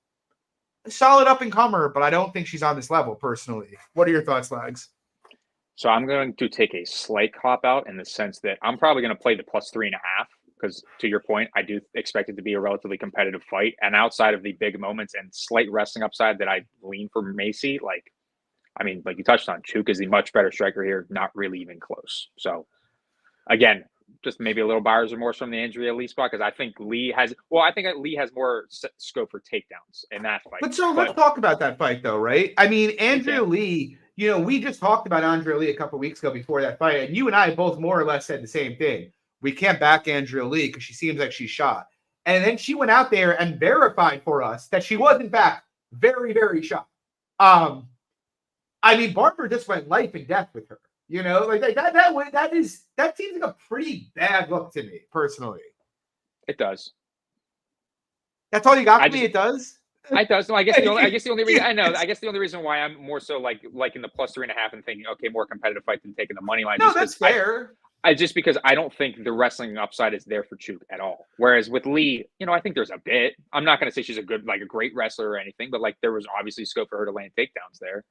a solid up-and-comer, but I don't think she's on this level, personally. What are your thoughts, Lags? So I'm going to take a slight cop-out in the sense that I'm probably going to play the plus 3.5 because, to your point, I do expect it to be a relatively competitive fight. And outside of the big moments and slight wrestling upside that I lean for Maycee, like you touched on, Chook is the much better striker here, not really even close. So, again, just maybe a little buyer's remorse from the injury at Lee spot, because I think Lee has more scope for takedowns in that fight. Let's talk about that fight though, right? I mean, Andrea Lee, we just talked about Andrea Lee a couple weeks ago before that fight, and you and I both more or less said the same thing. We can't back Andrea Lee because she seems like she's shot. And then she went out there and verified for us that she was in fact very, very shot. I mean, Barber just went life and death with her. That seems like a pretty bad look to me, personally. It does. That's all you got for me? It does? It does. No, I guess the only reason I know. I guess the only reason why I'm more so like in the plus 3.5 and thinking, okay, more competitive fight than taking the money line. No, that's fair. Just because I don't think the wrestling upside is there for Chook at all. Whereas with Lee, I think there's a bit. I'm not going to say she's a great wrestler or anything, but there was obviously scope for her to land takedowns there.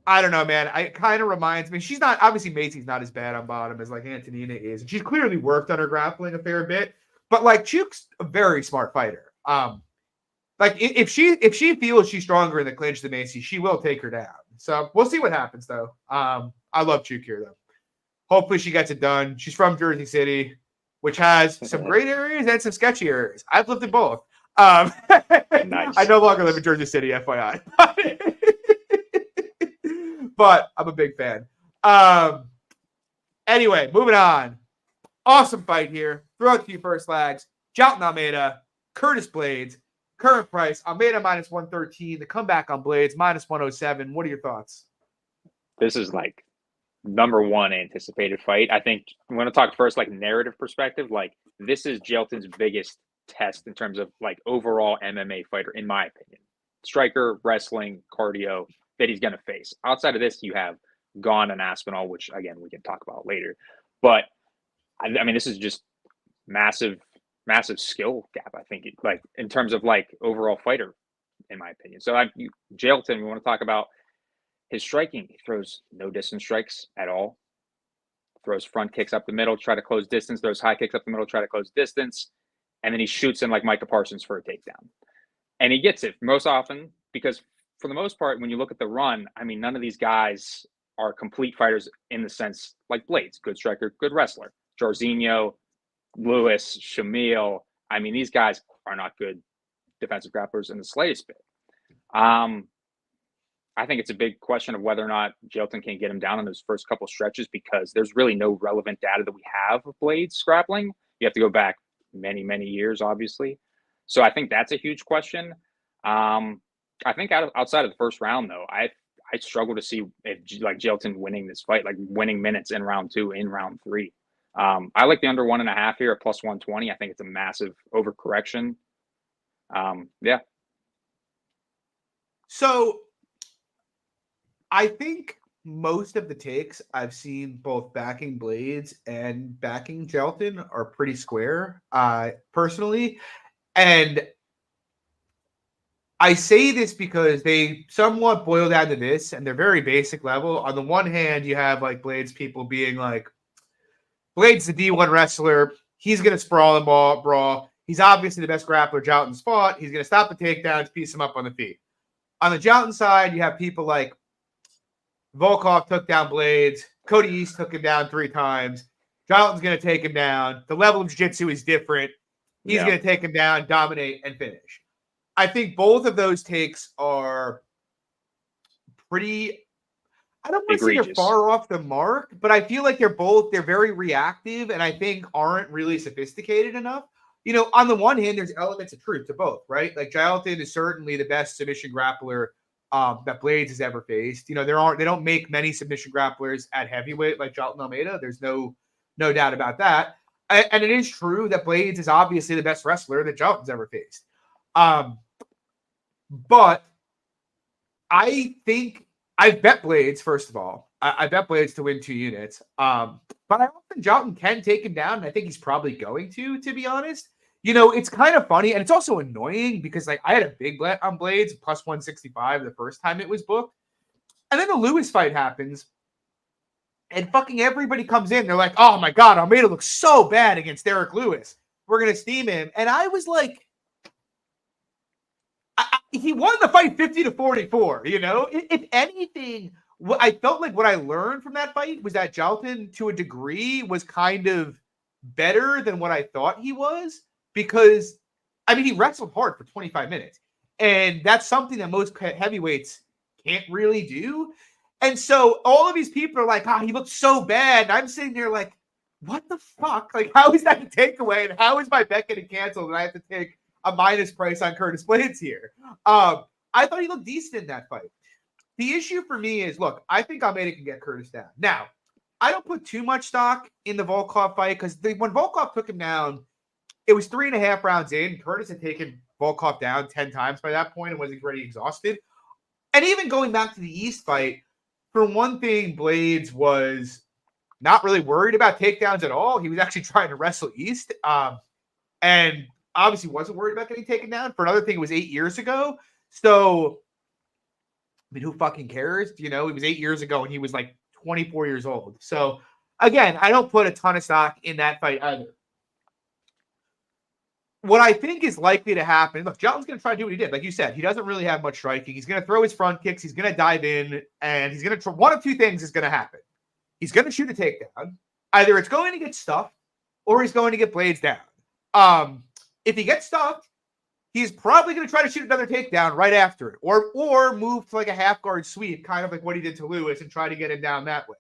I don't know, man. It kind of reminds me. She's not obviously Macy's not as bad on bottom as Antonina is, and she's clearly worked on her grappling a fair bit. But Chook's a very smart fighter. If she feels she's stronger in the clinch than Macy, she will take her down. So we'll see what happens though. I love Chook here though. Hopefully she gets it done. She's from Jersey City, which has some great areas and some sketchy areas. I've lived in both. Nice. I no longer live in Jersey City, FYI. But I'm a big fan. Anyway, moving on. Awesome fight here. Throw it to you first, Lags. Jailton Almeida, Curtis Blades. Current price, Almeida minus 113. The comeback on Blades, minus 107. What are your thoughts? This is number one anticipated fight. I think I'm going to talk first narrative perspective. This is Jailton's biggest test in terms of overall MMA fighter, in my opinion. Striker, wrestling, cardio that he's going to face. Outside of this, you have Gone and Aspinall, which again we can talk about later. But I mean, this is just massive skill gap. I think in terms of overall fighter, in my opinion. So Jailton, we want to talk about his striking. He throws no distance strikes at all. Throws front kicks up the middle, try to close distance. Throws high kicks up the middle, try to close distance. And then he shoots in like Micah Parsons for a takedown. And he gets it most often because for the most part, when you look at the run, I mean, none of these guys are complete fighters in the sense like Blades, good striker, good wrestler. Jairzinho, Lewis, Shamil. I mean, these guys are not good defensive grapplers in the slightest bit. I think it's a big question of whether or not Jailton can get him down in those first couple stretches because there's really no relevant data that we have of Blades grappling. You have to go back many, many years, obviously. So I think that's a huge question. I think outside of the first round, though, I struggle to see if Jailton winning this fight, winning minutes in round 2, in round 3. I like the under 1.5 here at plus 120. I think it's a massive overcorrection. Yeah. So I think most of the takes I've seen both backing Blades and backing Jailton are pretty square, personally. And I say this because they somewhat boil down to this, and they're very basic level. On the one hand, you have Blades people being like, Blades the D1 wrestler. He's going to sprawl and brawl. He's obviously the best grappler Jailton's fought. He's going to stop the takedowns, piece him up on the feet. On the Jailton side, you have people like Volkov took down Blades. Cody East took him down 3 times. Jailton's going to take him down. The level of jiu-jitsu is different. He's going to take him down, dominate, and finish. I think both of those takes are pretty, I don't want to say they're far off the mark, but I feel like they're very reactive and I think aren't really sophisticated enough. On the one hand, there's elements of truth to both, right? Jailton is certainly the best submission grappler that Blades has ever faced. They don't make many submission grapplers at heavyweight like Jailton Almeida. There's no doubt about that. And it is true that Blades is obviously the best wrestler that Jailton's ever faced. But I think I've bet Blades, first of all. I bet Blades to win 2 units. But I don't think Jailton can take him down, and I think he's probably going to be honest. It's kind of funny, and it's also annoying because I had a big bet on Blades, plus 165 the first time it was booked. And then the Lewis fight happens, and fucking everybody comes in. They're like, oh my God, Almeida looks so bad against Derek Lewis. We're going to steam him. And I was like, he won the fight 50-44, If anything, I felt like what I learned from that fight was that Jailton, to a degree, was kind of better than what I thought he was because, I mean, he wrestled hard for 25 minutes. And that's something that most heavyweights can't really do. And so all of these people are like, he looked so bad. And I'm sitting there like, what the fuck? Like, how is that a takeaway? And how is my bet getting canceled? And I have to take a minus price on Curtis Blades here. I thought he looked decent in that fight. The issue for me is, look, I think Almeida can get Curtis down. Now, I don't put too much stock in the Volkov fight because when Volkov took him down, it was 3.5 rounds in. Curtis had taken Volkov down 10 times by that point and was already exhausted. And even going back to the East fight, for one thing, Blades was not really worried about takedowns at all. He was actually trying to wrestle East. And obviously wasn't worried about getting taken down. For another thing, it was 8 years ago. So, I mean, who fucking cares? You know, it was 8 years ago and he was like 24 years old. So, again, I don't put a ton of stock in that fight either. What I think is likely to happen, look, Jalton's going to try to do what he did. Like you said, he doesn't really have much striking. He's going to throw his front kicks. He's going to dive in, and he's going to try. One of two things is going to happen. He's going to shoot a takedown. Either it's going to get stuffed or he's going to get Blades down. If he gets stuffed, he's probably going to try to shoot another takedown right after it, or move to like a half guard sweep, kind of like what he did to Lewis, and try to get him down that way.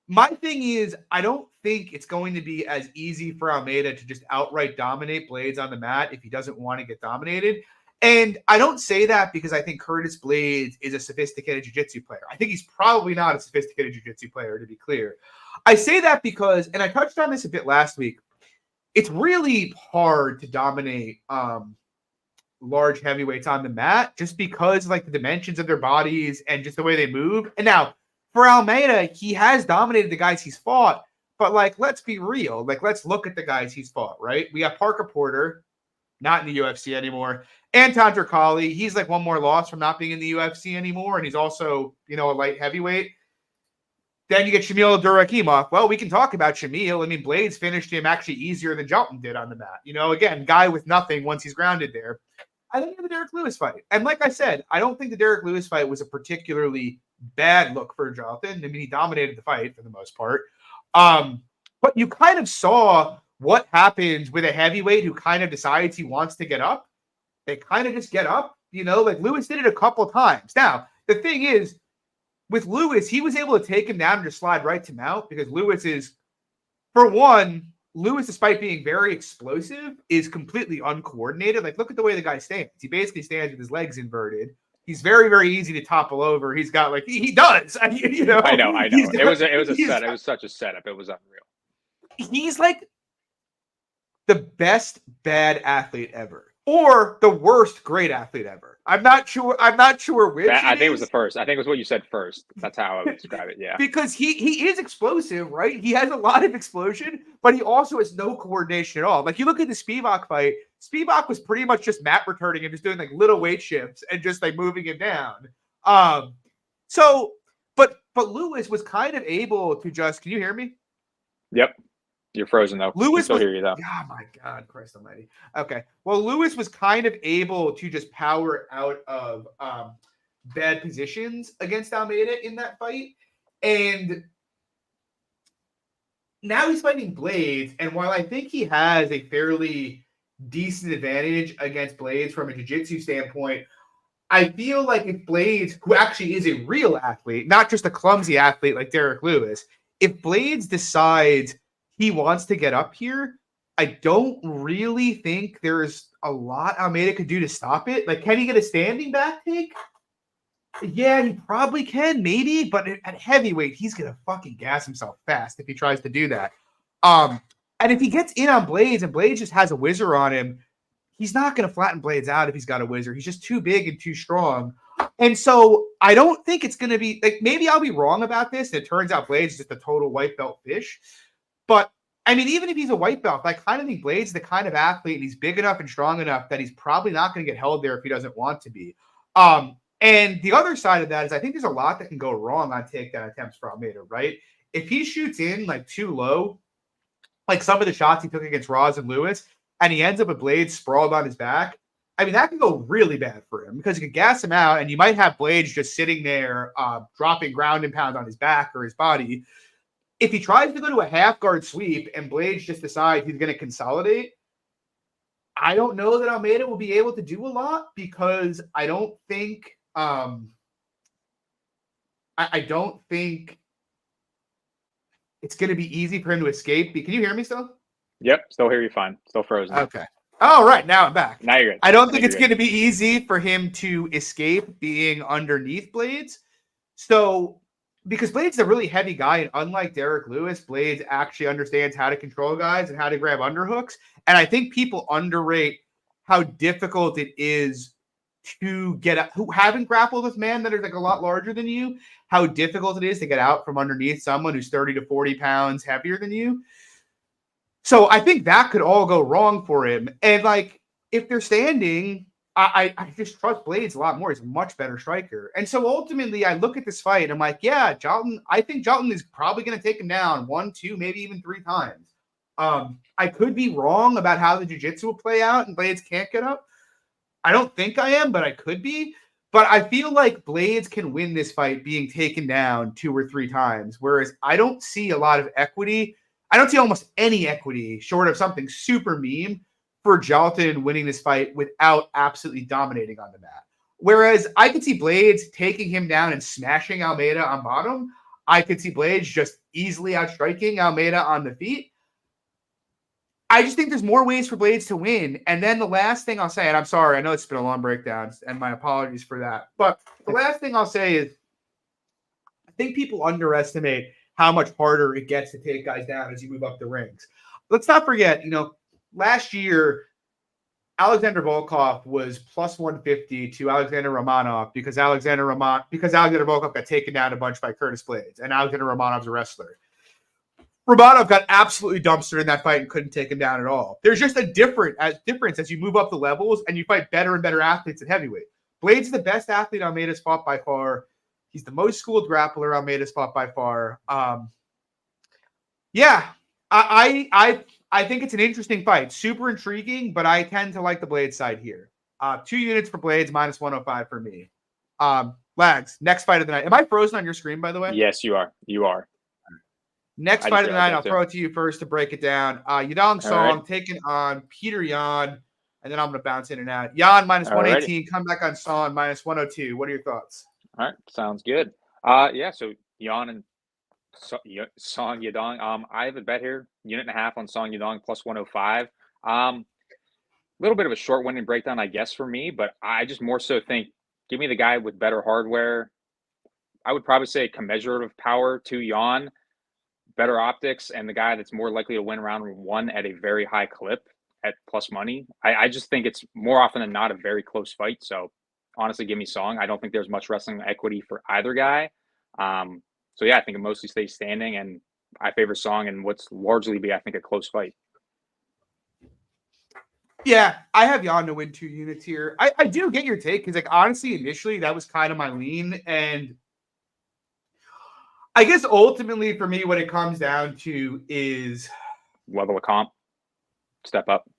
My thing is, I don't think it's going to be as easy for Almeida to just outright dominate Blades on the mat if he doesn't want to get dominated. And I don't say that because I think Curtis Blades is a sophisticated jiu-jitsu player. I think he's probably not a sophisticated jiu-jitsu player, to be clear. I say that because, and I touched on this a bit last week, it's really hard to dominate large heavyweights on the mat just because like the dimensions of their bodies and just the way they move. And now, for Almeida, he has dominated the guys he's fought, but like, let's be real. Like, let's look at the guys he's fought, right? We got Parker Porter, not in the UFC anymore. Anton Turkalj, he's like one more loss from not being in the UFC anymore, and he's also, you know, a light heavyweight. Then you get Shamil Durakimov. Well, we can talk about Shamil. I mean, Blades finished him actually easier than Jalton did on the mat. You know, again, guy with nothing once he's grounded there. I think the Derek Lewis fight. And like I said, I don't think the Derek Lewis fight was a particularly bad look for Jalton. I mean, he dominated the fight for the most part. But you kind of saw what happens with a heavyweight who kind of decides he wants to get up. They kind of just get up, you know, like Lewis did it a couple times. Now, the thing is, with Lewis, he was able to take him down and just slide right to mount because Lewis is, for one, Lewis, despite being very explosive, is completely uncoordinated. Like, look at the way the guy stands. He basically stands with his legs inverted. He's very, very easy to topple over. He's got like he does. You know. I know. It was a set. It was such a setup. It was unreal. He's like the best bad athlete ever, or the worst great athlete ever. I'm not sure which. I think it was the first. I think it was what you said first. That's how I would describe it. Yeah. Because he is explosive, right? He has a lot of explosion, but he also has no coordination at all. Like you look at the Spivak fight, Spivak was pretty much just mat returning and just doing like little weight shifts and just like moving him down. So but Lewis was kind of able to just, can you hear me? Yep. You're frozen though. Lewis still hear you though. Oh my God, Christ almighty. Okay. Well, Lewis was kind of able to just power out of bad positions against Almeida in that fight. And now he's fighting Blades. And while I think he has a fairly decent advantage against Blades from a jiu-jitsu standpoint, I feel like if Blades, who actually is a real athlete, not just a clumsy athlete like Derek Lewis, if Blades decides he wants to get up here, I don't really think there's a lot Almeida could do to stop it. Like, can he get a standing back take? Yeah, he probably can, maybe. But at heavyweight, he's going to fucking gas himself fast if he tries to do that. And if he gets in on Blades and Blades just has a whizzer on him, he's not going to flatten Blades out if he's got a whizzer. He's just too big and too strong. And so I don't think it's going to be, like, maybe I'll be wrong about this. And it turns out Blades is just a total white belt fish. But I mean, even if he's a white belt, I kind of think Blades is the kind of athlete, and he's big enough and strong enough that he's probably not going to get held there if he doesn't want to be. And the other side of that is I think there's a lot that can go wrong on takedown attempts for Almeida, right? If he shoots in like too low, like some of the shots he took against Ross and Lewis, and he ends up with Blades sprawled on his back, I mean, that can go really bad for him because you can gas him out, and you might have Blades just sitting there dropping ground and pound on his back or his body. if he tries to go to a half guard sweep and Blades just decides he's going to consolidate, I don't know that Almeida will be able to do a lot because I don't think I don't think it's going to be easy for him to escape. Can you hear me still? Yep, still hear you fine. Still frozen. Okay. All right, now I'm back. Now you're good. I don't think it's going to be easy for him to escape being underneath Blades. So, because Blades is a really heavy guy, and unlike Derek Lewis, Blades actually understands how to control guys and how to grab underhooks. And I think people underrate how difficult it is to get out, who haven't grappled with men that are like a lot larger than you, how difficult it is to get out from underneath someone who's 30 to 40 pounds heavier than you. So I think that could all go wrong for him. And like, if they're standing, I just trust Blades a lot more. He's a much better striker. And so ultimately I look at this fight and I'm like, yeah, Jalton, I think Jalton is probably going to take him down 1, 2, maybe even 3 times. I could be wrong about how the jiu-jitsu will play out and Blades can't get up. I don't think I am, but I could be. But I feel like Blades can win this fight being taken down 2 or 3 times, whereas I don't see a lot of equity. I don't see almost any equity short of something super meme for Jalton winning this fight without absolutely dominating on the mat. Whereas I could see Blades taking him down and smashing Almeida on bottom. I could see Blades just easily outstriking Almeida on the feet. I just think there's more ways for Blades to win. And then the last thing I'll say, and I'm sorry, I know it's been a long breakdown, and my apologies for that. But the last thing I'll say is I think people underestimate how much harder it gets to take guys down as you move up the ranks. Let's not forget, last year, Alexander Volkov was plus 150 to Alexander Romanov because Alexander Volkov got taken down a bunch by Curtis Blades, and Alexander Romanov's a wrestler. Romanov got absolutely dumpstered in that fight and couldn't take him down at all. There's just a difference as you move up the levels and you fight better and better athletes at heavyweight. Blades is the best athlete Almeida's fought by far. He's the most schooled grappler Almeida's fought by far. I think it's an interesting fight. Super intriguing, but I tend to like the Blades side here. 2 units for Blades, minus 105 for me. Lags, next fight of the night. Am I frozen on your screen, by the way? Yes, you are. You are. Next fight of the night, I'll throw it to you first to break it down. Yadong Song taking on Peter Yan, and then I'm going to bounce in and out. Yan minus 118, come back on Song minus 102. What are your thoughts? All right, sounds good. So Yan and Song Yadong. I have a bet here, 1.5 on Song Yadong plus 105. Little bit of a short winning breakdown, I guess, for me, but I just more so think, give me the guy with better hardware. I would probably say commensurate power to Yan, better optics, and the guy that's more likely to win round 1 at a very high clip at plus money. I just think it's more often than not a very close fight. So honestly, give me Song. I don't think there's much wrestling equity for either guy. I think it mostly stays standing, and I favor Song in what's largely be, I think, a close fight. Yeah, I have Yan to win 2 units here. I do get your take because, honestly, initially that was kind of my lean, and I guess ultimately for me, what it comes down to is level of comp, step up.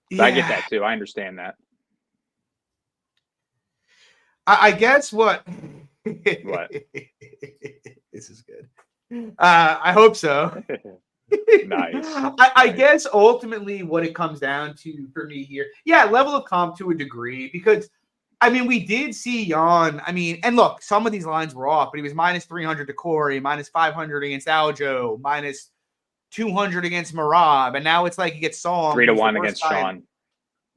Yeah. I get that too. I understand that. I guess what? This is good. I hope so. Nice. I guess ultimately what it comes down to for me here, level of comp to a degree, because we did see Yan. And look, some of these lines were off, but he was minus 300 to Corey, minus 500 against Aljo, minus 200 against Marab, and now it's like he gets Song 3-1 against Sean.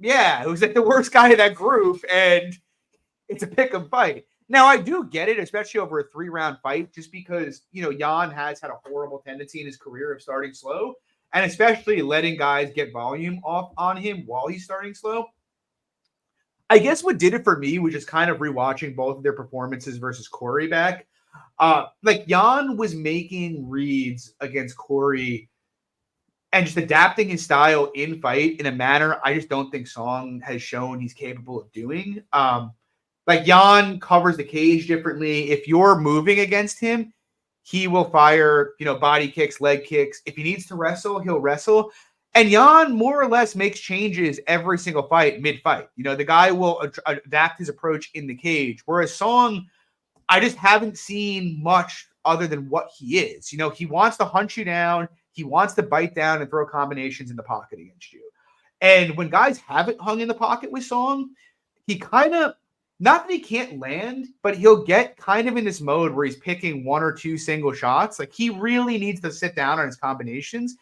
Yeah, it was like the worst guy in that group, and it's a pick-em fight. Now, I do get it, especially over a 3-round fight, just because, Yan has had a horrible tendency in his career of starting slow, and especially letting guys get volume off on him while he's starting slow. I guess what did it for me was just kind of rewatching both of their performances versus Corey back. Yan was making reads against Corey and just adapting his style in fight in a manner I just don't think Song has shown he's capable of doing. Yan covers the cage differently. If you're moving against him, he will fire, body kicks, leg kicks. If he needs to wrestle, he'll wrestle. And Yan more or less makes changes every single fight, mid-fight. The guy will adapt his approach in the cage. Whereas Song, I just haven't seen much other than what he is. You know, he wants to hunt you down. He wants to bite down and throw combinations in the pocket against you. And when guys haven't hung in the pocket with Song, he kind of, not that he can't land, but he'll get kind of in this mode where he's picking one or two single shots. Like, he really needs to sit down on his combinations.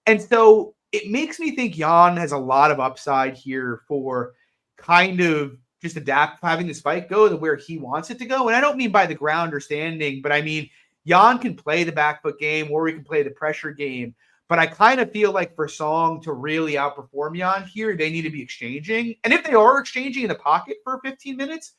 And so it makes me think Jan has a lot of upside here for kind of just having this fight go to where he wants it to go. And I don't mean by the ground or standing, but I mean, Jan can play the back foot game or he can play the pressure game. But I kind of feel like for Song to really outperform Jan here, they need to be exchanging. And if they are exchanging in the pocket for 15 minutes,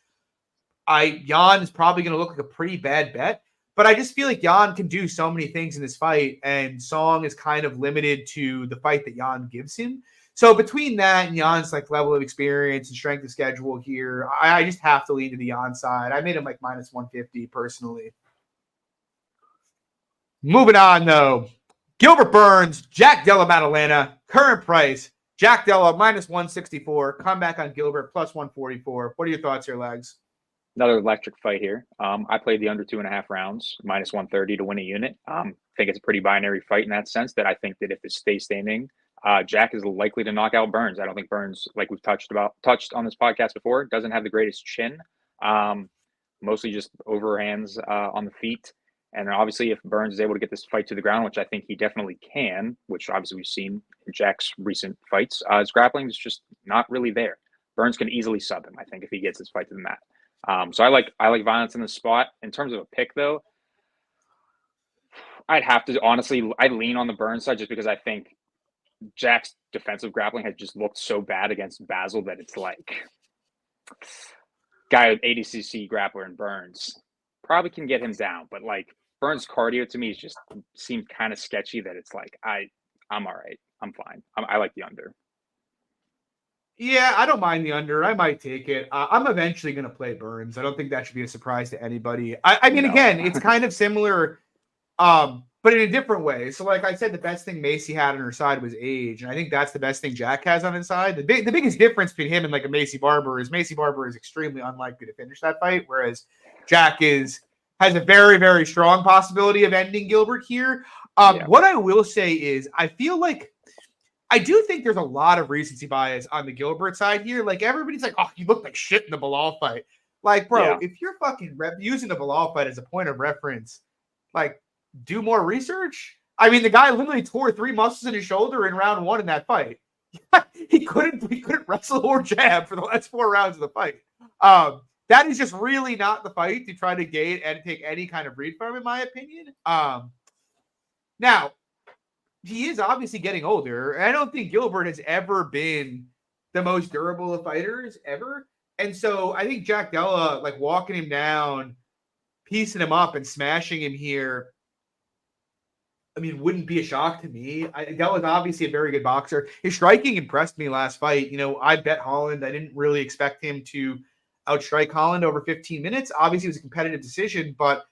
Jan is probably going to look like a pretty bad bet. But I just feel like Jan can do so many things in this fight, and Song is kind of limited to the fight that Jan gives him. So between that and Jan's like level of experience and strength of schedule here, I just have to lean to the Jan side. I made him like minus 150 personally. Moving on though. Gilbert Burns, Jack Della Maddalena, current price, Jack Della minus 164, comeback on Gilbert plus 144. What are your thoughts here, Legs? Another electric fight here. I played the under 2.5 rounds, minus 130 to win a unit. I think it's a pretty binary fight in that sense that I think that if it stays standing, Jack is likely to knock out Burns. I don't think Burns, like we've touched on this podcast before, doesn't have the greatest chin. Mostly just overhands on the feet. And obviously, if Burns is able to get this fight to the ground, which I think he definitely can, which obviously we've seen in Jack's recent fights, his grappling is just not really there. Burns can easily sub him, I think, if he gets his fight to the mat. So I like violence in the spot. In terms of a pick, though, I'd lean on the Burns side just because I think Jack's defensive grappling has just looked so bad against Basel that it's like guy with ADCC grappler and Burns probably can get him down, but like Burns' cardio to me just seemed kind of sketchy that it's like I'm all right. I'm fine. I like the under. Yeah, I don't mind the under. I might take it. I'm eventually going to play Burns. I don't think that should be a surprise to anybody. I mean, again, it's kind of similar, but in a different way. So like I said, the best thing Macy had on her side was age. And I think that's the best thing Jack has on his side. The biggest difference between him and like a Macy Barber is extremely unlikely to finish that fight, whereas Jack has a very, very strong possibility of ending Gilbert here. What I will say is I feel like I do think there's a lot of recency bias on the Gilbert side here. Like, everybody's like, oh, you look like shit in the Bilal fight. Like, bro, if you're fucking using the Bilal fight as a point of reference, like, do more research. I mean, the guy literally tore 3 muscles in his shoulder in round 1 in that fight. he couldn't wrestle or jab for the last 4 rounds of the fight. That is just really not the fight to try to gate and take any kind of read from, in my opinion. Now, he is obviously getting older. I don't think Gilbert has ever been the most durable of fighters ever. And so I think Jack Della, like walking him down, piecing him up and smashing him here, I mean, wouldn't be a shock to me. Della's obviously a very good boxer. His striking impressed me last fight. You know, I bet Holland. I didn't really expect him to outstrike Holland over 15 minutes. Obviously, it was a competitive decision, but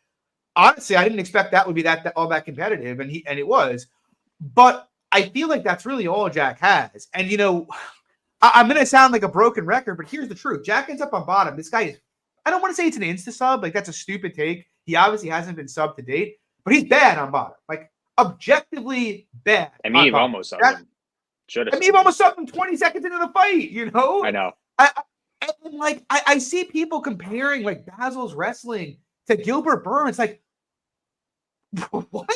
honestly, I didn't expect that would be all that competitive, and it was. But I feel like that's really all Jack has. And, you know, I'm going to sound like a broken record, but here's the truth. Jack ends up on bottom. This guy is, I don't want to say it's an insta-sub. Like, that's a stupid take. He obviously hasn't been subbed to date, but he's bad on bottom. Like, objectively bad. And Meave almost subbed him. Meave almost subbed him 20 seconds into the fight, you know? I know. I see people comparing, like, Basil's wrestling to Gilbert Burns. Like, what?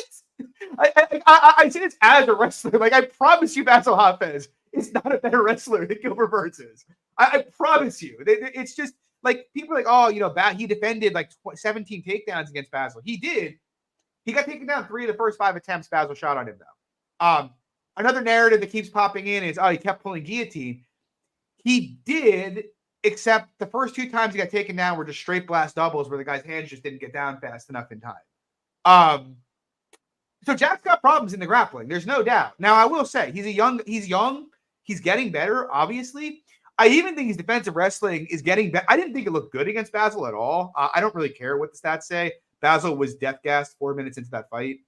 I say this as a wrestler. Like, I promise you, Basil Hafez is not a better wrestler than Gilbert Burns is. I promise you. It's just like people are like, oh, you know, he defended like 17 takedowns against Basil. He did. He got taken down 3 of the first 5 attempts Basil shot on him, though. Another narrative that keeps popping in is, oh, he kept pulling guillotine. He did, except the first 2 times he got taken down were just straight blast doubles where the guy's hands just didn't get down fast enough in time. So Jack's got problems in the grappling. There's no doubt. Now, I will say he's young. He's getting better, obviously. I even think his defensive wrestling is getting better. I didn't think it looked good against Basil at all. I don't really care what the stats say. Basil was death gassed 4 minutes into that fight.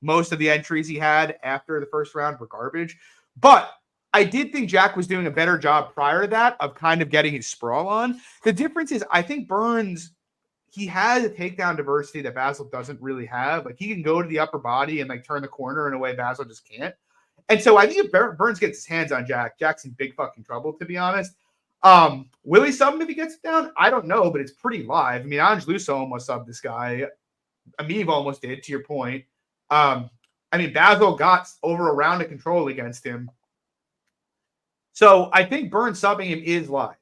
Most of the entries he had after the first round were garbage. But I did think Jack was doing a better job prior to that of kind of getting his sprawl on. The difference is I think Burns he has a takedown diversity that Basil doesn't really have. Like, he can go to the upper body and like turn the corner in a way Basil just can't. And so I think if Burns gets his hands on Jack, Jack's in big fucking trouble, to be honest. Will he sub him if he gets it down? I don't know, but it's pretty live. I mean, Anjos almost subbed this guy. Amiv almost did, to your point. I mean, Basil got over a round of control against him. So I think Burns subbing him is live.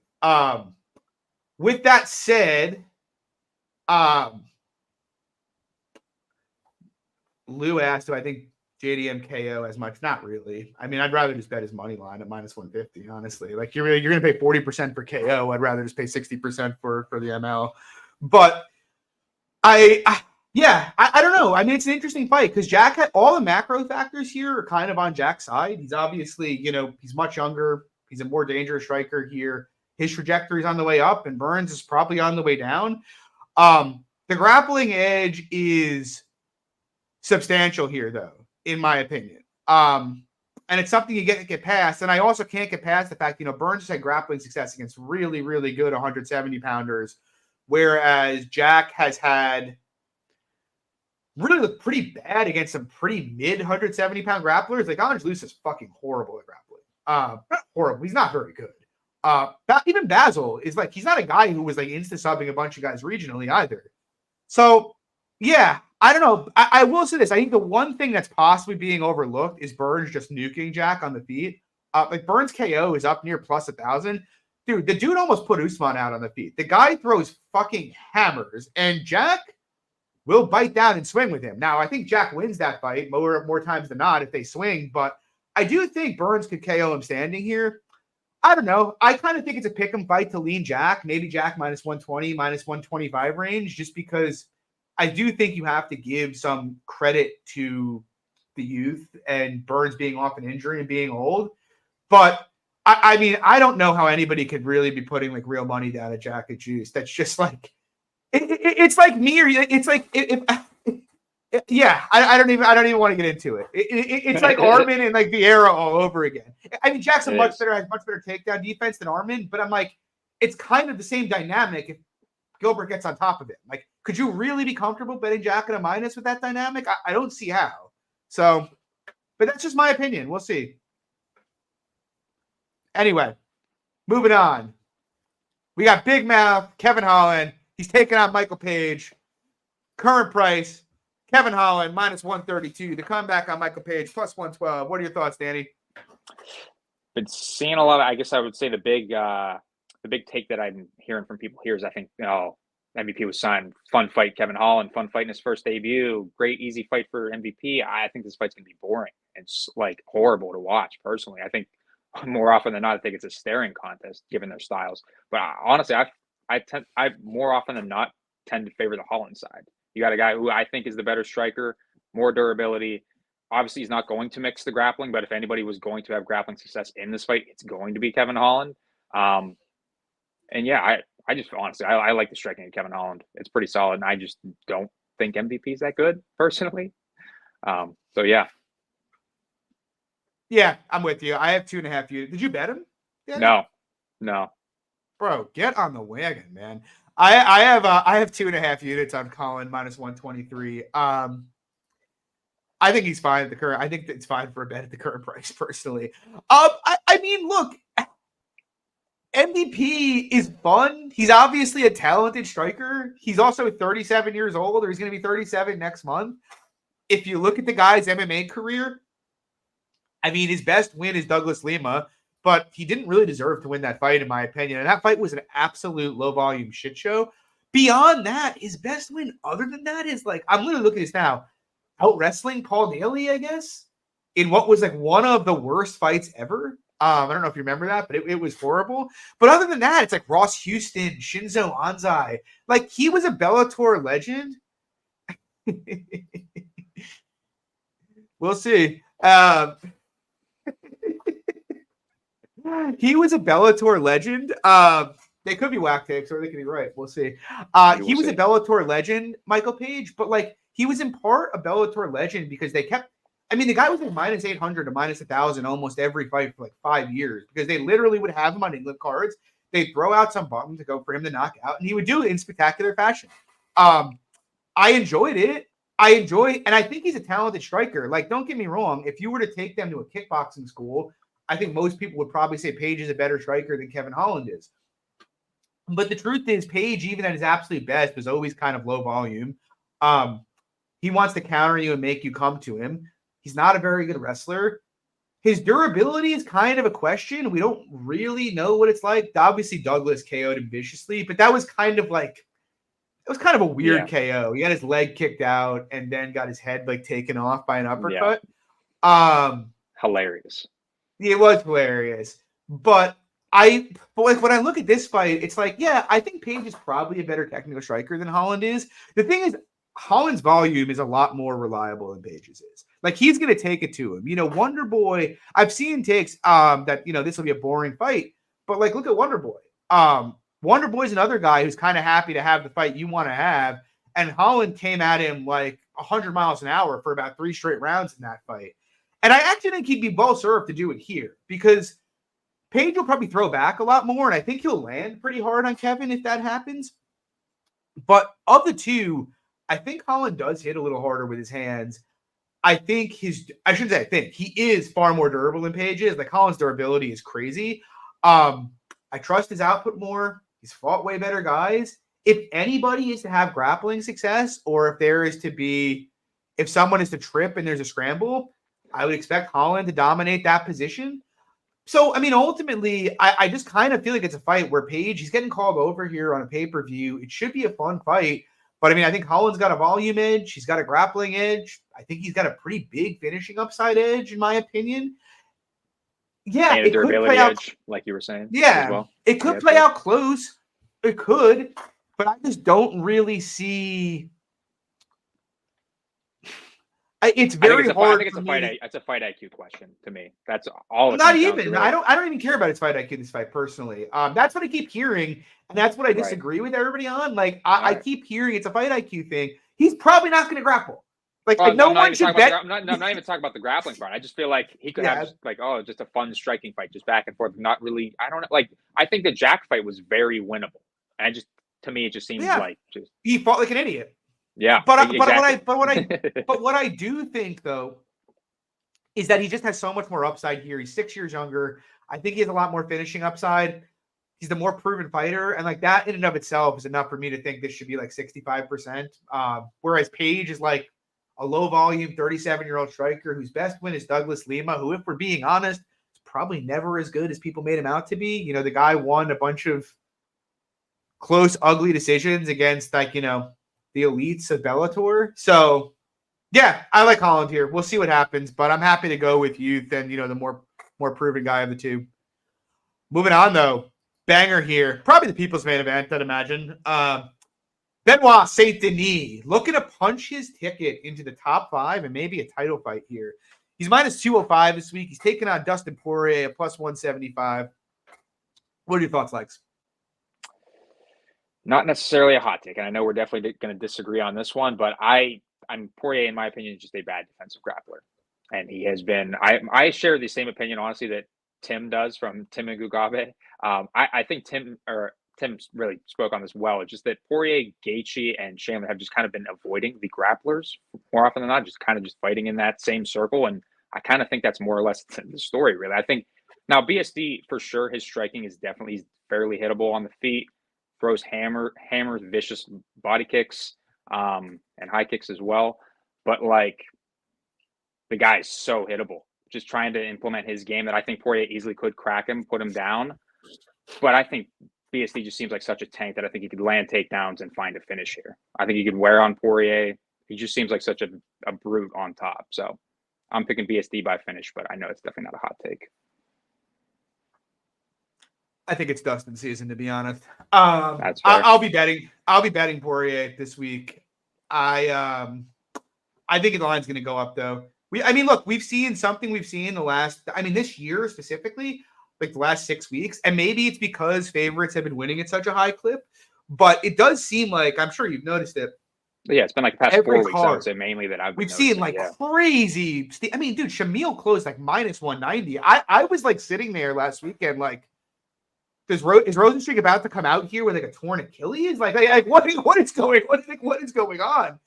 With that said, Lou asked, do I think JDM KO as much? Not really. I mean, I'd rather just bet his money line at minus 150, honestly. Like, you're going to pay 40% for KO. I'd rather just pay 60% for the ML. But I don't know. I mean, it's an interesting fight because Jack had all the macro factors here are kind of on Jack's side. He's obviously, he's much younger. He's a more dangerous striker here. His trajectory is on the way up, and Burns is probably on the way down. The grappling edge is substantial here, though, in my opinion. And it's something you get past. And I also can't get past the fact, Burns has had grappling success against really, really good 170-pounders, whereas Jack has had really looked pretty bad against some pretty mid 170-pound grapplers. Like, Anjos is fucking horrible at grappling. Not horrible. He's not very good. Even Basil is like, he's not a guy who was like insta-subbing a bunch of guys regionally either. So, yeah, I don't know. I will say this. I think the one thing that's possibly being overlooked is Burns just nuking Jack on the feet. Like, Burns KO is up near plus 1,000. Dude, the dude almost put Usman out on the feet. The guy throws fucking hammers, and Jack will bite down and swing with him. Now, I think Jack wins that fight more times than not if they swing, but I do think Burns could KO him standing here. I don't know. I kind of think it's a pick 'em fight to lean Jack. Maybe Jack minus 120, minus 125 range, just because I do think you have to give some credit to the youth and Burns being off an injury and being old. But I mean, I don't know how anybody could really be putting like real money down at Jack at Juice. That's just like, it's like me, or it's like, yeah, I don't even want to get into it. It's like Armin and like Vieira all over again. I mean, Jackson has much better takedown defense than Armin, but I'm like, it's kind of the same dynamic if Gilbert gets on top of it. Like, could you really be comfortable betting Jack at a minus with that dynamic? I don't see how. So, but that's just my opinion. We'll see. Anyway, moving on. We got Big Mouth, Kevin Holland. He's taking on Michael Page. Current price, Kevin Holland, minus 132. The comeback on Michael Page, plus 112. What are your thoughts, Danny? Been seeing a lot of, I guess I would say the big take that I'm hearing from people here is I think, MVP was signed. Fun fight, Kevin Holland. Fun fight in his first debut. Great, easy fight for MVP. I think this fight's going to be boring and like horrible to watch, personally. I think more often than not, I think it's a staring contest given their styles. But honestly, I more often than not tend to favor the Holland side. You got a guy who I think is the better striker, more durability. Obviously, he's not going to mix the grappling, but if anybody was going to have grappling success in this fight, it's going to be Kevin Holland. And yeah, I just honestly, I like the striking of Kevin Holland. It's pretty solid, and I just don't think MVP is that good, personally. So yeah. Yeah, I'm with you. I have 2.5 units. Did you bet him? Yeah. No. Bro, get on the wagon, man. I have 2.5 units on Colin minus 123. I think he's fine at the current. I think it's fine for a bet at the current price, personally. I mean, look, MVP is fun. He's obviously a talented striker. He's also 37 years old, or he's going to be 37 next month. If you look at the guy's MMA career, I mean, his best win is Douglas Lima, but he didn't really deserve to win that fight, in my opinion. And that fight was an absolute low-volume shit show. Beyond that, his best win other than that is like, I'm literally looking at this now, out wrestling Paul Daly, I guess, in what was like one of the worst fights ever. I don't know if you remember that, but it was horrible. But other than that, it's like Ross Houston, Shinzo Anzai. Like, he was a Bellator legend. We'll see. He was a Bellator legend. They could be whack takes or they could be right. We'll see. He was a Bellator legend, Michael Page, but like he was in part a Bellator legend because they kept. I mean, the guy was like minus 800 to minus 1,000 almost every fight for like 5 years because they literally would have him on England cards. They'd throw out some bum to go for him to knock out, and he would do it in spectacular fashion. I enjoyed it. And I think he's a talented striker. Like, don't get me wrong. If you were to take them to a kickboxing school, I think most people would probably say Page is a better striker than Kevin Holland is. But the truth is, Page, even at his absolute best, was always kind of low volume. He wants to counter you and make you come to him. He's not a very good wrestler. His durability is kind of a question. We don't really know what it's like. Obviously, Douglas KO'd him viciously, but that was kind of like, it was kind of a weird KO. He had his leg kicked out and then got his head like taken off by an uppercut. Hilarious. It was hilarious. But like when I look at this fight, it's like, yeah, I think Page is probably a better technical striker than Holland is. The thing is, Holland's volume is a lot more reliable than Page's is. Like, he's going to take it to him. You know, Wonder Boy, I've seen takes that, you know, this will be a boring fight, but like, look at Wonder Boy. Wonder Boy's another guy who's kind of happy to have the fight you want to have. And Holland came at him like 100 miles an hour for about 3 straight rounds in that fight. And I actually think he'd be well served to do it here because Page will probably throw back a lot more. And I think he'll land pretty hard on Kevin if that happens. But of the two, I think Holland does hit a little harder with his hands. I think he is far more durable than Page is. Like, Holland's durability is crazy. I trust his output more. He's fought way better guys. If anybody is to have grappling success, or if someone is to trip and there's a scramble, I would expect Holland to dominate that position. So, I mean, ultimately, I just kind of feel like it's a fight where Page, he's getting called over here on a pay-per-view. It should be a fun fight. But, I mean, I think Holland's got a volume edge. He's got a grappling edge. I think he's got a pretty big finishing upside edge, in my opinion. Yeah, and a durability edge, like you were saying. Yeah, as well. It could play out close. It could. But I just don't really see... It's very hard. I think it's a fight IQ question to me. That's all. Not even. I don't even care about his fight IQ. This fight personally. That's what I keep hearing, and that's what I disagree with everybody on. Like I keep hearing it's a fight IQ thing. He's probably not going to grapple. Like no one should bet. I'm not even talking about the grappling part. I just feel like he could have just a fun striking fight, just back and forth. Not really. I don't know. Like, I think the Jack fight was very winnable, and to me it just seems like he fought like an idiot. Yeah, but what I do think though is that he just has so much more upside here. He's 6 years younger. I think he has a lot more finishing upside. He's the more proven fighter, and like that in and of itself is enough for me to think this should be like 65%. Whereas Page is like a low volume 37-year-old striker whose best win is Douglas Lima, who, if we're being honest, is probably never as good as people made him out to be. You know, the guy won a bunch of close, ugly decisions against the elites of Bellator. So, yeah, I like Holland here. We'll see what happens, but I'm happy to go with youth and, the more proven guy of the two. Moving on, though. Banger here. Probably the people's main event, I'd imagine. Benoit Saint-Denis looking to punch his ticket into the top 5 and maybe a title fight here. He's minus 205 this week. He's taking on Dustin Poirier at plus 175. What are your thoughts, Lex? Not necessarily a hot take, and I know we're definitely going to disagree on this one, but I'm Poirier, in my opinion, is just a bad defensive grappler, and he has been. I share the same opinion, honestly, that Tim does from Tim and Gugabe. I think Tim really spoke on this well. It's just that Poirier, Gaethje, and Chandler have just kind of been avoiding the grapplers more often than not, just fighting in that same circle, and I kind of think that's more or less the story, really. I think now BSD for sure, his striking is definitely fairly hittable on the feet. Throws hammers, vicious body kicks, and high kicks as well. But like, the guy is so hittable. Just trying to implement his game that I think Poirier easily could crack him, put him down. But I think BSD just seems like such a tank that I think he could land takedowns and find a finish here. I think he could wear on Poirier. He just seems like such a brute on top. So I'm picking BSD by finish, but I know it's definitely not a hot take. I think it's Dustin season, to be honest. That's fair. I'll be betting Poirier this week. I think the line's going to go up, though. We've seen this year specifically, like the last 6 weeks, and maybe it's because favorites have been winning at such a high clip, but it does seem like, I'm sure you've noticed it. Yeah, it's been like the past 4 weeks, I would say, mainly that we've seen crazy. I mean, dude, Shamil closed like minus 190. I was like sitting there last weekend, like, is Rosenstreich about to come out here with like a torn Achilles? Like what is going on?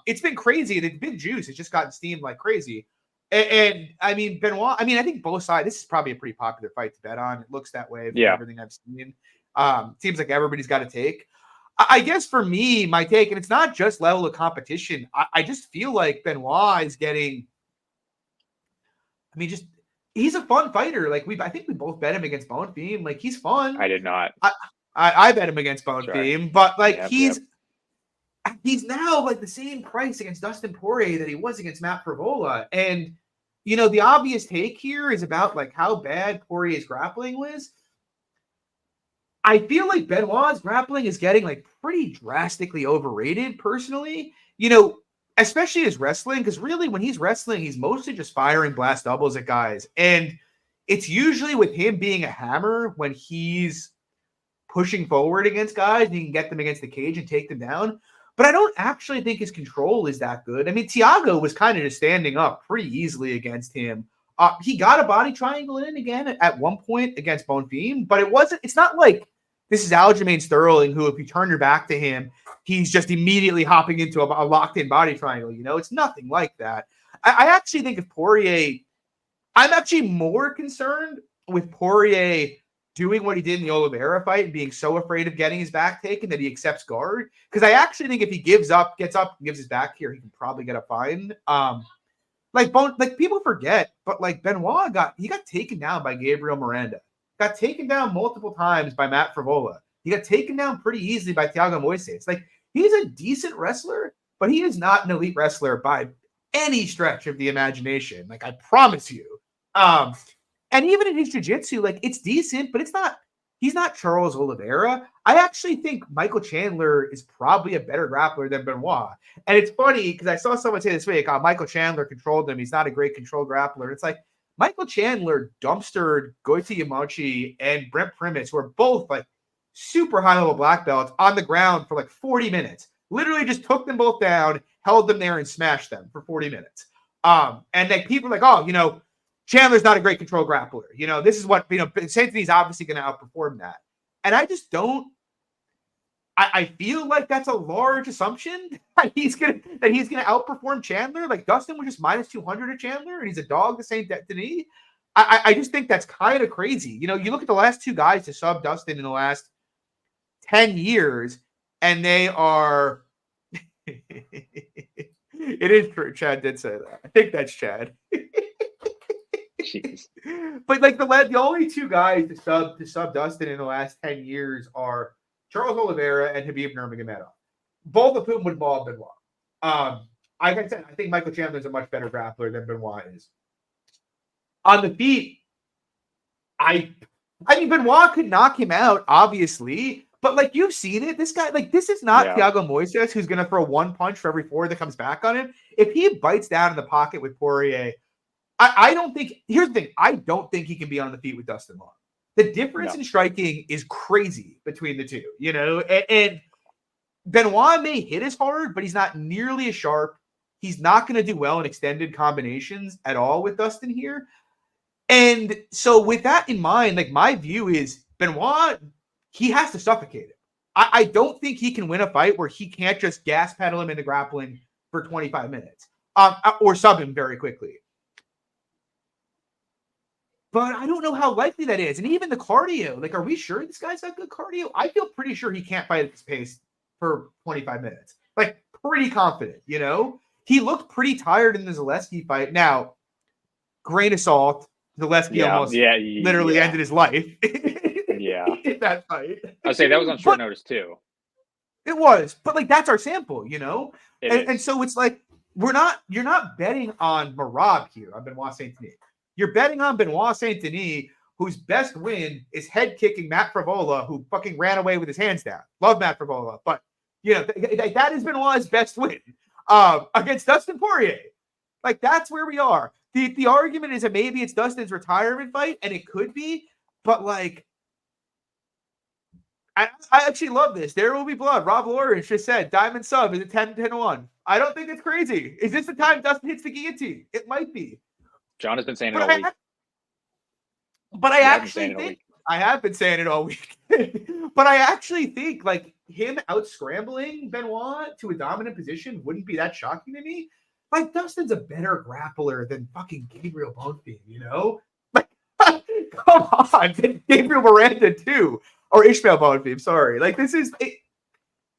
It's been crazy. The big juice has just gotten steamed like crazy. And I mean, Benoit, I think both sides, this is probably a pretty popular fight to bet on. It looks that way from everything I've seen. Seems like everybody's got a take. I guess for me, my take, and it's not just level of competition, I just feel like Benoit is getting, he's a fun fighter. Like I think we both bet him against Bonfim. Like he's fun. I did not. I bet him against Bonfim, but like he's now like the same price against Dustin Poirier that he was against Matt Frivola. And the obvious take here is about like how bad Poirier's grappling was. I feel like Benoit's grappling is getting like pretty drastically overrated personally, especially his wrestling, because really when he's wrestling, he's mostly just firing blast doubles at guys. And it's usually with him being a hammer when he's pushing forward against guys and he can get them against the cage and take them down. But I don't actually think his control is that good. I mean, Thiago was kind of just standing up pretty easily against him. He got a body triangle in again at one point against Bonfim, but it's not like this is Aljamain Sterling, who if you turn your back to him, he's just immediately hopping into a locked-in body triangle. It's nothing like that. I actually think if Poirier, I'm actually more concerned with Poirier doing what he did in the Oliveira fight and being so afraid of getting his back taken that he accepts guard. Because I actually think if he gets up, and gives his back here, he can probably get a fine. Like people forget, but like Benoit got taken down by Gabriel Miranda. Got taken down multiple times by Matt Frivola. He got taken down pretty easily by Thiago Moises. Like he's a decent wrestler, but he is not an elite wrestler by any stretch of the imagination. Like I promise you. And even in his jiu-jitsu, like it's decent, but he's not Charles Oliveira. I actually think Michael Chandler is probably a better grappler than Benoit. And it's funny because I saw someone say this week, Michael Chandler controlled him. He's not a great control grappler. It's like Michael Chandler dumpstered Goiti Yamachi and Brent Primus, who are both like super high-level black belts, on the ground for like 40 minutes. Literally just took them both down, held them there, and smashed them for 40 minutes. And like people are like, Chandler's not a great control grappler. This is what, Saint-Denis obviously going to outperform that. And I just don't, I feel like that's a large assumption that he's gonna outperform Chandler. Like Dustin was just minus 200 at Chandler, and he's a dog to Saint-Denis. I just think that's kind of crazy. You look at the last two guys to sub Dustin in the last 10 years, and they are. It is true. Chad did say that. I think that's Chad. Jeez. But like the only two guys to sub Dustin in the last 10 years are Charles Oliveira and Khabib Nurmagomedov, both of whom would involve Benoit. Like I said, I think Michael Chandler is a much better grappler than Benoit is. On the feet, I mean Benoit could knock him out, obviously, but like you've seen it. This guy, like this is not Thiago Moises, who's going to throw one punch for every four that comes back on him. If he bites down in the pocket with Poirier, I don't think. Here's the thing: I don't think he can be on the feet with Dustin Long. The difference in striking is crazy between the two, and Benoit may hit as hard, but he's not nearly as sharp. He's not going to do well in extended combinations at all with Dustin here. And so with that in mind, like my view is Benoit, he has to suffocate him. I don't think he can win a fight where he can't just gas pedal him into grappling for 25 minutes or sub him very quickly. But I don't know how likely that is. And even the cardio, like, are we sure this guy's got good cardio? I feel pretty sure he can't fight at this pace for 25 minutes. Like, pretty confident, He looked pretty tired in the Zaleski fight. Now, grain of salt, Zaleski almost literally ended his life. In that fight. I'd say that was on short notice, too. It was. But, like, that's our sample, And so it's like, you're not betting on Marab here, on Benoit Saint-Denis. You're betting on Benoit Saint-Denis, whose best win is head kicking Matt Frivola, who fucking ran away with his hands down. Love Matt Frivola, but that has Benoit's best win against Dustin Poirier. Like that's where we are. The argument is that maybe it's Dustin's retirement fight, and it could be, but like I actually love this. There will be blood. Rob Lawrence just said Diamond sub is a 10-1. I don't think it's crazy. Is this the time Dustin hits the guillotine? It might be. John has been saying it all week. But I actually think I have been saying it all week. But I actually think like him out scrambling Benoit to a dominant position wouldn't be that shocking to me. Like Dustin's a better grappler than fucking Gabriel Bonfim, you know? Like, come on, Gabriel Miranda too, or Ishmael Bonfim. Sorry, like this is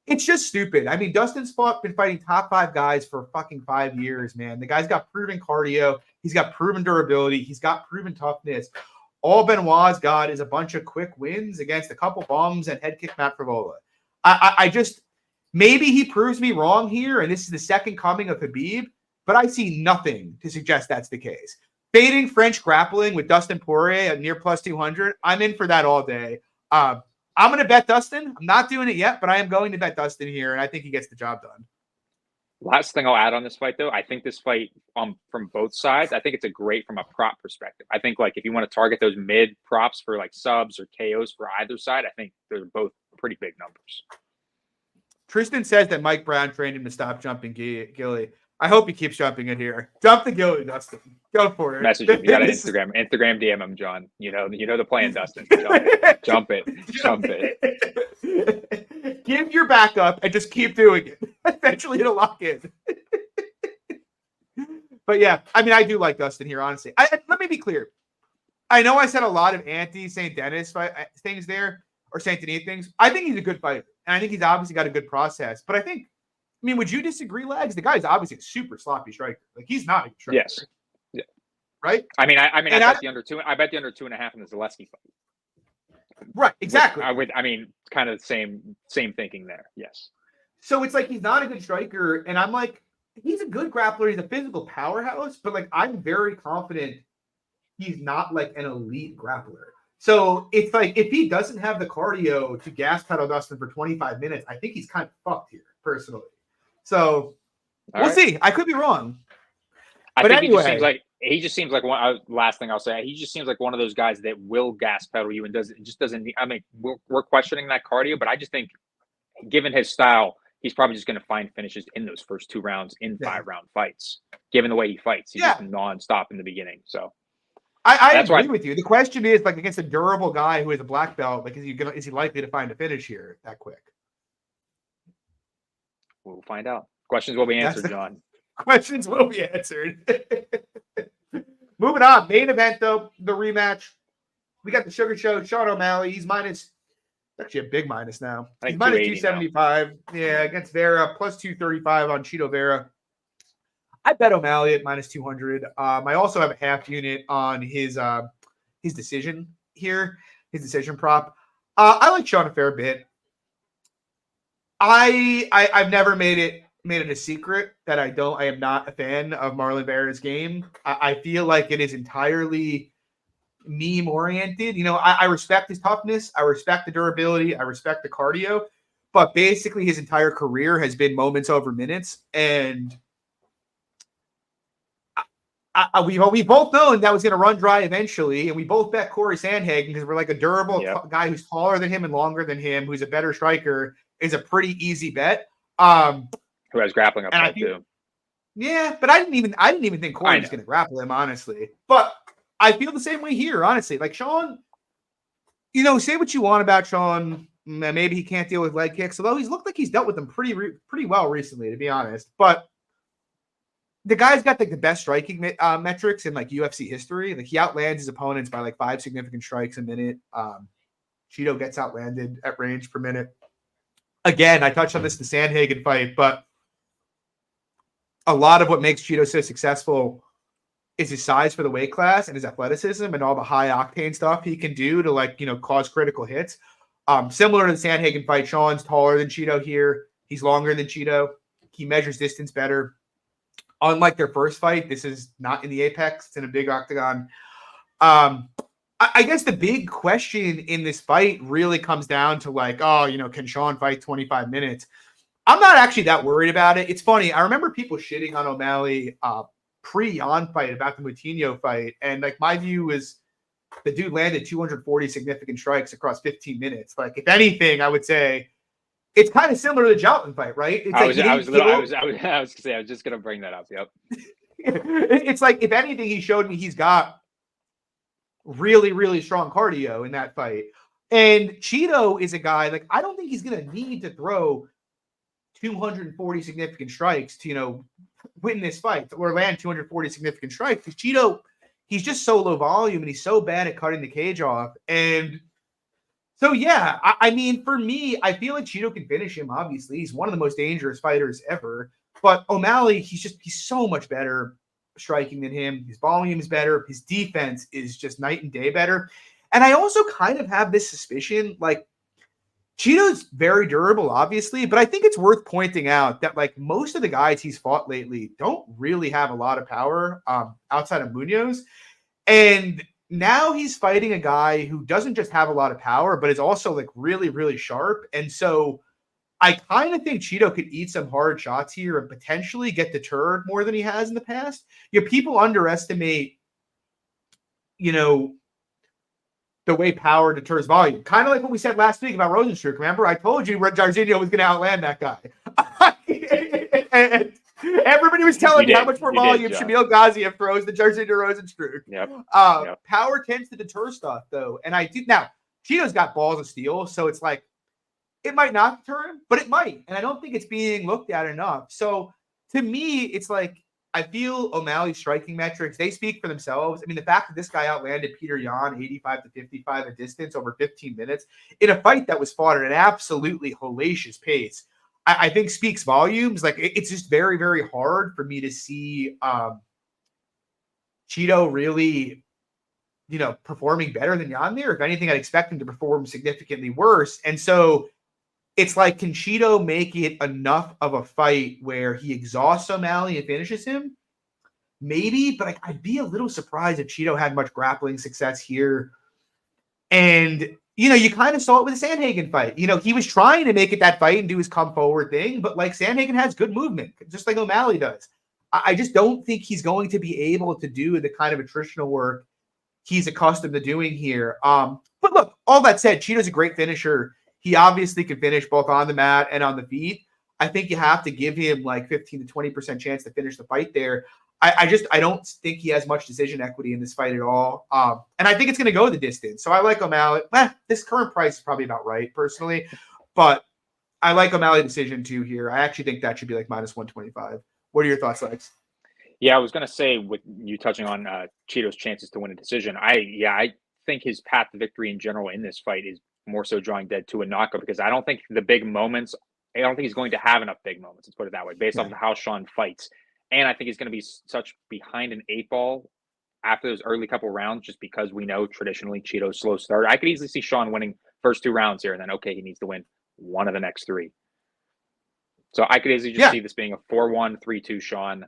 it's just stupid. I mean, Dustin's been fighting top 5 guys for fucking 5 years, man. The guy's got proven cardio, he's got proven durability, he's got proven toughness. All Benoit's got is a bunch of quick wins against a couple bums and head kick Matt Frivola. I just maybe he proves me wrong here, and this is the second coming of Khabib. But I see nothing to suggest that's the case. Fading French grappling with Dustin Poirier at near plus 200. I'm in for that all day. I'm going to bet Dustin. I'm not doing it yet, but I am going to bet Dustin here, and I think he gets the job done. Last thing I'll add on this fight, though, I think this fight from both sides, I think it's a great from a prop perspective. I think like if you want to target those mid props for like subs or KOs for either side, I think they're both pretty big numbers. Tristan says that Mike Brown trained him to stop jumping Gilly. I hope he keeps jumping it here. Jump the Gilly, Dustin. Go for it. Message him. You got an Instagram DM him, John. You know the plan, Dustin. Jump it. Give your back up and just keep doing it. Eventually it'll lock in. But yeah, I mean, I do like Dustin here, honestly. Let me be clear. I know I said a lot of anti-Saint-Denis things there, or Saint-Denis things. I think he's a good fighter, and I think he's obviously got a good process. But I mean, would you disagree, Lags? The guy's obviously a super sloppy striker. Like, he's not a good striker. Yes. Yeah. Right? I bet the under 2.5 in the Zaleski fight. Right, exactly. Kind of the same thinking there. Yes. So it's like he's not a good striker, and I'm like, he's a good grappler. He's a physical powerhouse, but like I'm very confident he's not like an elite grappler. So it's like if he doesn't have the cardio to gas pedal Dustin for 25 minutes, I think he's kind of fucked here, personally. So we'll see. I could be wrong. But anyway, he just seems like one. Last thing I'll say, he just seems like one of those guys that will gas pedal you and doesn't. I mean, we're questioning that cardio, but I just think, given his style, he's probably just going to find finishes in those first 2 rounds in 5-round fights. Given the way he fights, he's just nonstop in the beginning. So I agree with you. The question is, like, against a durable guy who is a black belt, like, is he likely to find a finish here that quick? We'll find out. Questions will be answered, John. Questions will be answered. Moving on. Main event, though, the rematch. We got the Sugar Show. Sean O'Malley. He's minus. Actually, a big minus now. He's minus 275. Now. Yeah, against Vera. Plus 235 on Chito Vera. I bet O'Malley at minus 200. I also have a half unit on his decision here. His decision prop. I like Sean a fair bit. I've never made it a secret that I am not a fan of Marlon Vera's game. I feel like it is entirely meme oriented. You know, I respect his toughness, I respect the durability, I respect the cardio, but basically his entire career has been moments over minutes. And we've both known that was going to run dry eventually, and we both bet Corey Sandhagen because we're like a durable guy who's taller than him and longer than him, who's a better striker, is a pretty easy bet. Who has grappling upside too? Yeah, but I didn't even think Corey was going to grapple him, honestly. But I feel the same way here, honestly. Like Sean, you know, say what you want about Sean. Maybe he can't deal with leg kicks, although he's looked like he's dealt with them pretty well recently, to be honest. But the guy's got like the best striking metrics in like UFC history. Like he outlands his opponents by like 5 significant strikes a minute. Chito gets outlanded at range per minute. Again, I touched on this in the Sandhagen fight, but a lot of what makes Chito so successful is his size for the weight class and his athleticism and all the high octane stuff he can do to, like, you know, cause critical hits. Similar to the Sandhagen fight, Sean's taller than Chito here. He's longer than Chito. He measures distance better. Unlike their first fight, this is not in the Apex. It's in a big octagon. I guess the big question in this fight really comes down to like, oh, you know, can Sean fight 25 minutes? I'm not actually that worried about it. It's funny. I remember people shitting on O'Malley pre-Jan fight about the Moutinho fight. And like my view was the dude landed 240 significant strikes across 15 minutes. Like if anything, I would say it's kind of similar to the Jalton fight, right? It's I was just going to bring that up. Yep. It's like, if anything, he showed me he's got really, really strong cardio in that fight. And Chito is a guy, like, I don't think he's going to need to throw 240 significant strikes to, win this fight or land 240 significant strikes. Because Chito, he's just so low volume and he's so bad at cutting the cage off. And so, yeah, I mean, for me, I feel like Chito can finish him, obviously. He's one of the most dangerous fighters ever. But O'Malley, he's so much better striking than him. His volume is better. His defense is just night and day better. And I also kind of have this suspicion, like, Chito's very durable, obviously, but I think it's worth pointing out that, like, most of the guys he's fought lately don't really have a lot of power outside of Munoz. And now he's fighting a guy who doesn't just have a lot of power, but is also, like, really, really sharp. And so I kind of think Chito could eat some hard shots here and potentially get deterred more than he has in the past. People underestimate, the way power deters volume. Kind of like what we said last week about Rosenstruck. Remember, I told you Jairzinho was going to outland that guy. And everybody was telling me how much more volume Shamil Gaziev throws than Jairzinho Rosenstruck. Yep. Power tends to deter stuff, though. And now, Chito's got balls of steel, so it's like, it might not deter him, but it might. And I don't think it's being looked at enough. So to me, it's like, I feel O'Malley's striking metrics, they speak for themselves. I mean, the fact that this guy outlanded Peter Yan 85-55 at distance over 15 minutes in a fight that was fought at an absolutely hellacious pace, I think speaks volumes. Like, it's just very, very hard for me to see Chito really, performing better than Yan there. If anything, I'd expect him to perform significantly worse. And so it's like, can Chito make it enough of a fight where he exhausts O'Malley and finishes him? Maybe, but I'd be a little surprised if Chito had much grappling success here. And, you kind of saw it with the Sandhagen fight. He was trying to make it that fight and do his come forward thing, but, like, Sandhagen has good movement, just like O'Malley does. I just don't think he's going to be able to do the kind of attritional work he's accustomed to doing here. But look, all that said, Chito's a great finisher. He obviously can finish both on the mat and on the feet. I think you have to give him like 15 to 20% chance to finish the fight there. I don't think he has much decision equity in this fight at all. And I think it's going to go the distance. So I like O'Malley. This current price is probably about right, personally. But I like O'Malley decision too here. I actually think that should be like minus 125. What are your thoughts, Lex? Yeah, I was going to say, with you touching on Chito's chances to win a decision, I think his path to victory in general in this fight is more so drawing dead to a knockout, because I don't think the big moments, I don't think he's going to have enough big moments, let's put it that way, based off of how Sean fights. And I think he's going to be such behind an 8-ball after those early couple rounds, just because we know traditionally Chito's slow start. I could easily see Sean winning first 2 rounds here, and then, okay, he needs to win one of the next 3. So I could easily just see this being a 4-1, 3-2 Sean.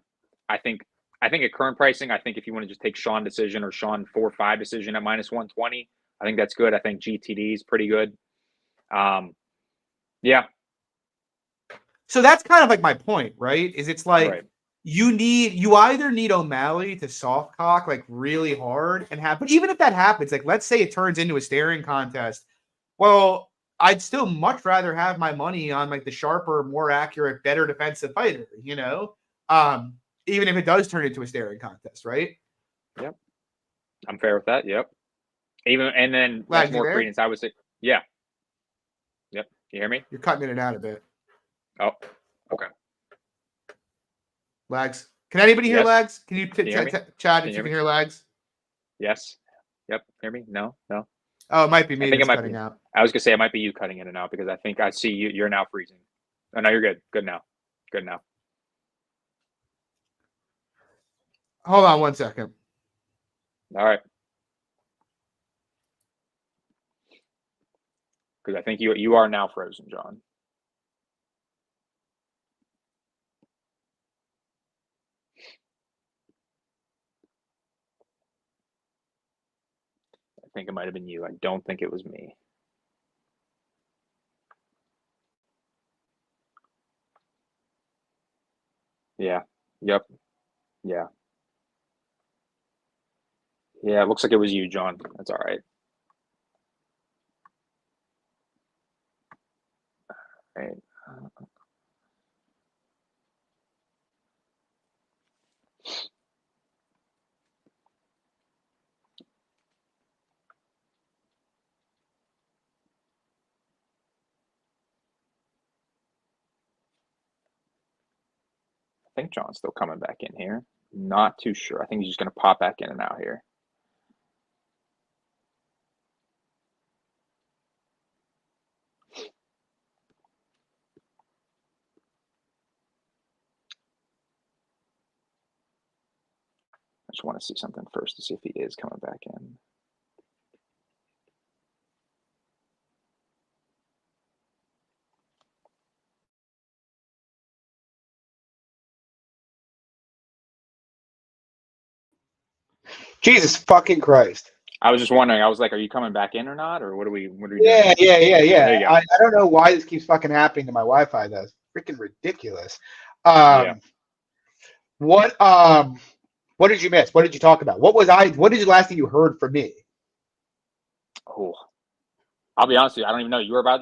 I think at current pricing, I think if you want to just take Sean decision or Sean 4-5 decision at minus 120, I think that's good. I think GTD is pretty good. Yeah. So that's kind of like my point, right? Is it's like you either need O'Malley to soft cock like really hard and have, but even if that happens, like let's say it turns into a staring contest, well, I'd still much rather have my money on like the sharper, more accurate, better defensive fighter, even if it does turn into a staring contest, right? Yep. I'm fair with that. Yep. And then that's more credence, I would say. Yeah. Yep. You hear me? You're cutting in and out a bit. Oh, okay. Lags. Can anybody hear Lags? Can you chat if you can hear Lags? Yes. Yep. Hear me? No. Oh, it might be me. I think it might cutting be. Out. I was gonna say it might be you cutting in and out, because I think I see you. You're now freezing. Oh no, you're good. Good now. Hold on 1 second. All right. Because I think you are now frozen, John. I think it might have been you. I don't think it was me. Yeah. Yep. Yeah. Yeah, it looks like it was you, John. That's all right. All right. think John's still coming back in here. Not too sure. I think he's just going to pop back in and out here. I just want to see something first to see if he is coming back in. Jesus fucking Christ. I was just wondering. I was like, are you coming back in or not? Or what are we doing? Yeah. There you go. I don't know why this keeps fucking happening to my Wi-Fi. That's freaking ridiculous. What did you miss? What did you talk about? What is the last thing you heard from me? Oh, I'll be honest with you. I don't even know. You were about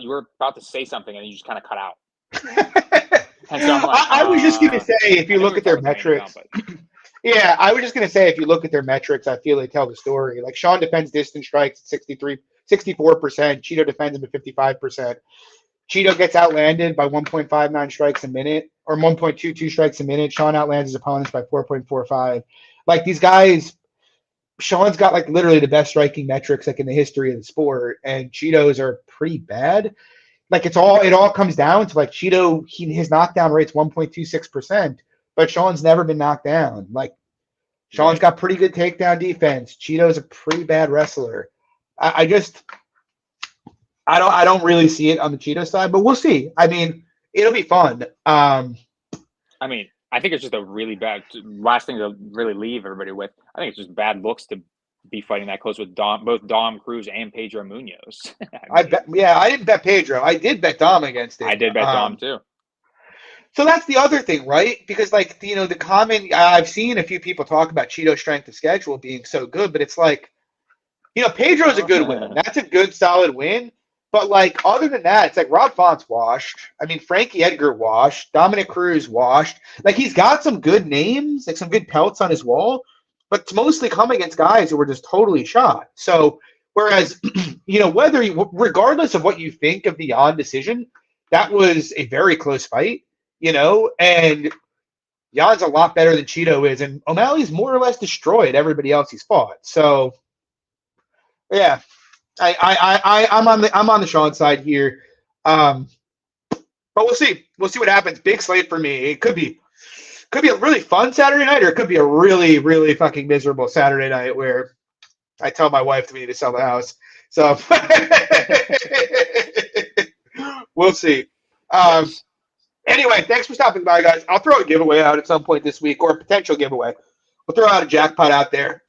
to say something and you just kind of cut out. And so I'm like, I was just going to say, if you look at their metrics. Yeah, I was just going to say, if you look at their metrics, I feel they tell the story. Like, Sean defends distance strikes at 64%. Chito defends them at 55%. Chito gets outlanded by 1.59 strikes a minute, or 1.22 strikes a minute. Sean outlands his opponents by 4.45. Like, these guys, Sean's got, like, literally the best striking metrics, like, in the history of the sport, and Chito's are pretty bad. Like, it all comes down to, like, Chito, his knockdown rate's 1.26%. But Sean's never been knocked down. Like, Sean's got pretty good takedown defense. Chito's a pretty bad wrestler. I don't really see it on the Chito side, but we'll see. I mean, it'll be fun. I mean, I think it's just a really bad last thing to really leave everybody with. I think it's just bad looks to be fighting that close with both Dom Cruz and Pedro Munoz. I didn't bet Pedro. I did bet Dom against it. I did bet Dom too. So that's the other thing, right? Because, like, the comment, I've seen a few people talk about Chito's strength of schedule being so good, but it's like, Pedro's a good win. That's a good, solid win. But, like, other than that, it's like Rob Font's washed. I mean, Frankie Edgar washed. Dominic Cruz washed. Like, he's got some good names, like some good pelts on his wall, but it's mostly come against guys who were just totally shot. So, whereas, regardless of what you think of the Yan decision, that was a very close fight. And Jan's a lot better than Chito is, and O'Malley's more or less destroyed everybody else he's fought. So, yeah, I'm on the Sean side here, but we'll see. We'll see what happens. Big slate for me. It could be a really fun Saturday night, or it could be a really, really fucking miserable Saturday night where I tell my wife we need to sell the house. So we'll see. Anyway, thanks for stopping by, guys. I'll throw a giveaway out at some point this week, or a potential giveaway. We'll throw out a jackpot out there.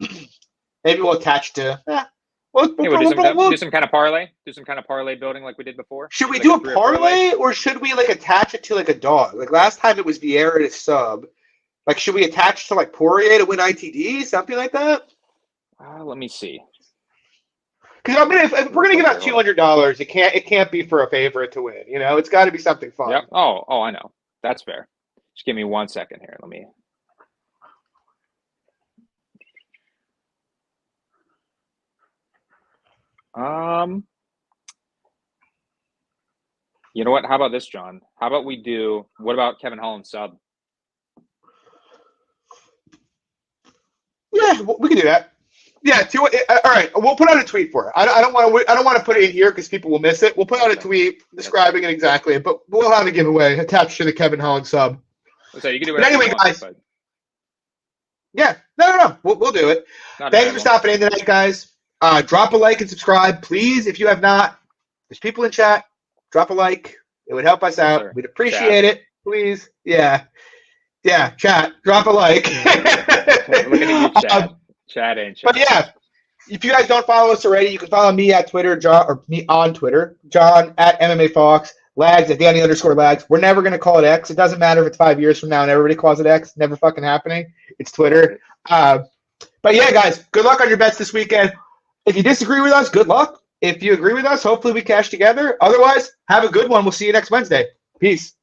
Maybe we'll attach to. We'll do some kind of parlay. Do some kind of parlay building like we did before. Should we do a parlay, or should we like attach it to like a dog? Like last time it was Vieira to sub. Like, should we attach to like Poirier to win ITD, something like that? Let me see. Because if we're gonna give out $200, it can't be for a favorite to win. It's got to be something fun. Yep. Oh, I know. That's fair. Just give me 1 second here. Let me. You know what? How about this, John? How about we do? What about Kevin Holland sub? Yeah, we can do that. Yeah, all right. We'll put out a tweet for it. I don't want to put it in here because people will miss it. We'll put out a tweet describing it exactly, but we'll have a giveaway attached to the Kevin Holland sub. So you can do it. Anyway, guys. But... Yeah, no. We'll do it. Thanks for stopping in tonight, guys. Drop a like and subscribe, please. If you have not, there's people in chat. Drop a like. It would help us out. Sure. We'd appreciate it, please. Yeah, chat. Drop a like. Looking at you, chat. Chat and chat. But yeah, if you guys don't follow us already, you can follow me at Twitter, me on Twitter, John at MMA Fox, Lags at Danny_Lags. We're never gonna call it X. It doesn't matter if it's 5 years from now and everybody calls it X. Never fucking happening. It's Twitter. But yeah, guys, good luck on your bets this weekend. If you disagree with us, good luck. If you agree with us, hopefully we cash together. Otherwise, have a good one. We'll see you next Wednesday. Peace.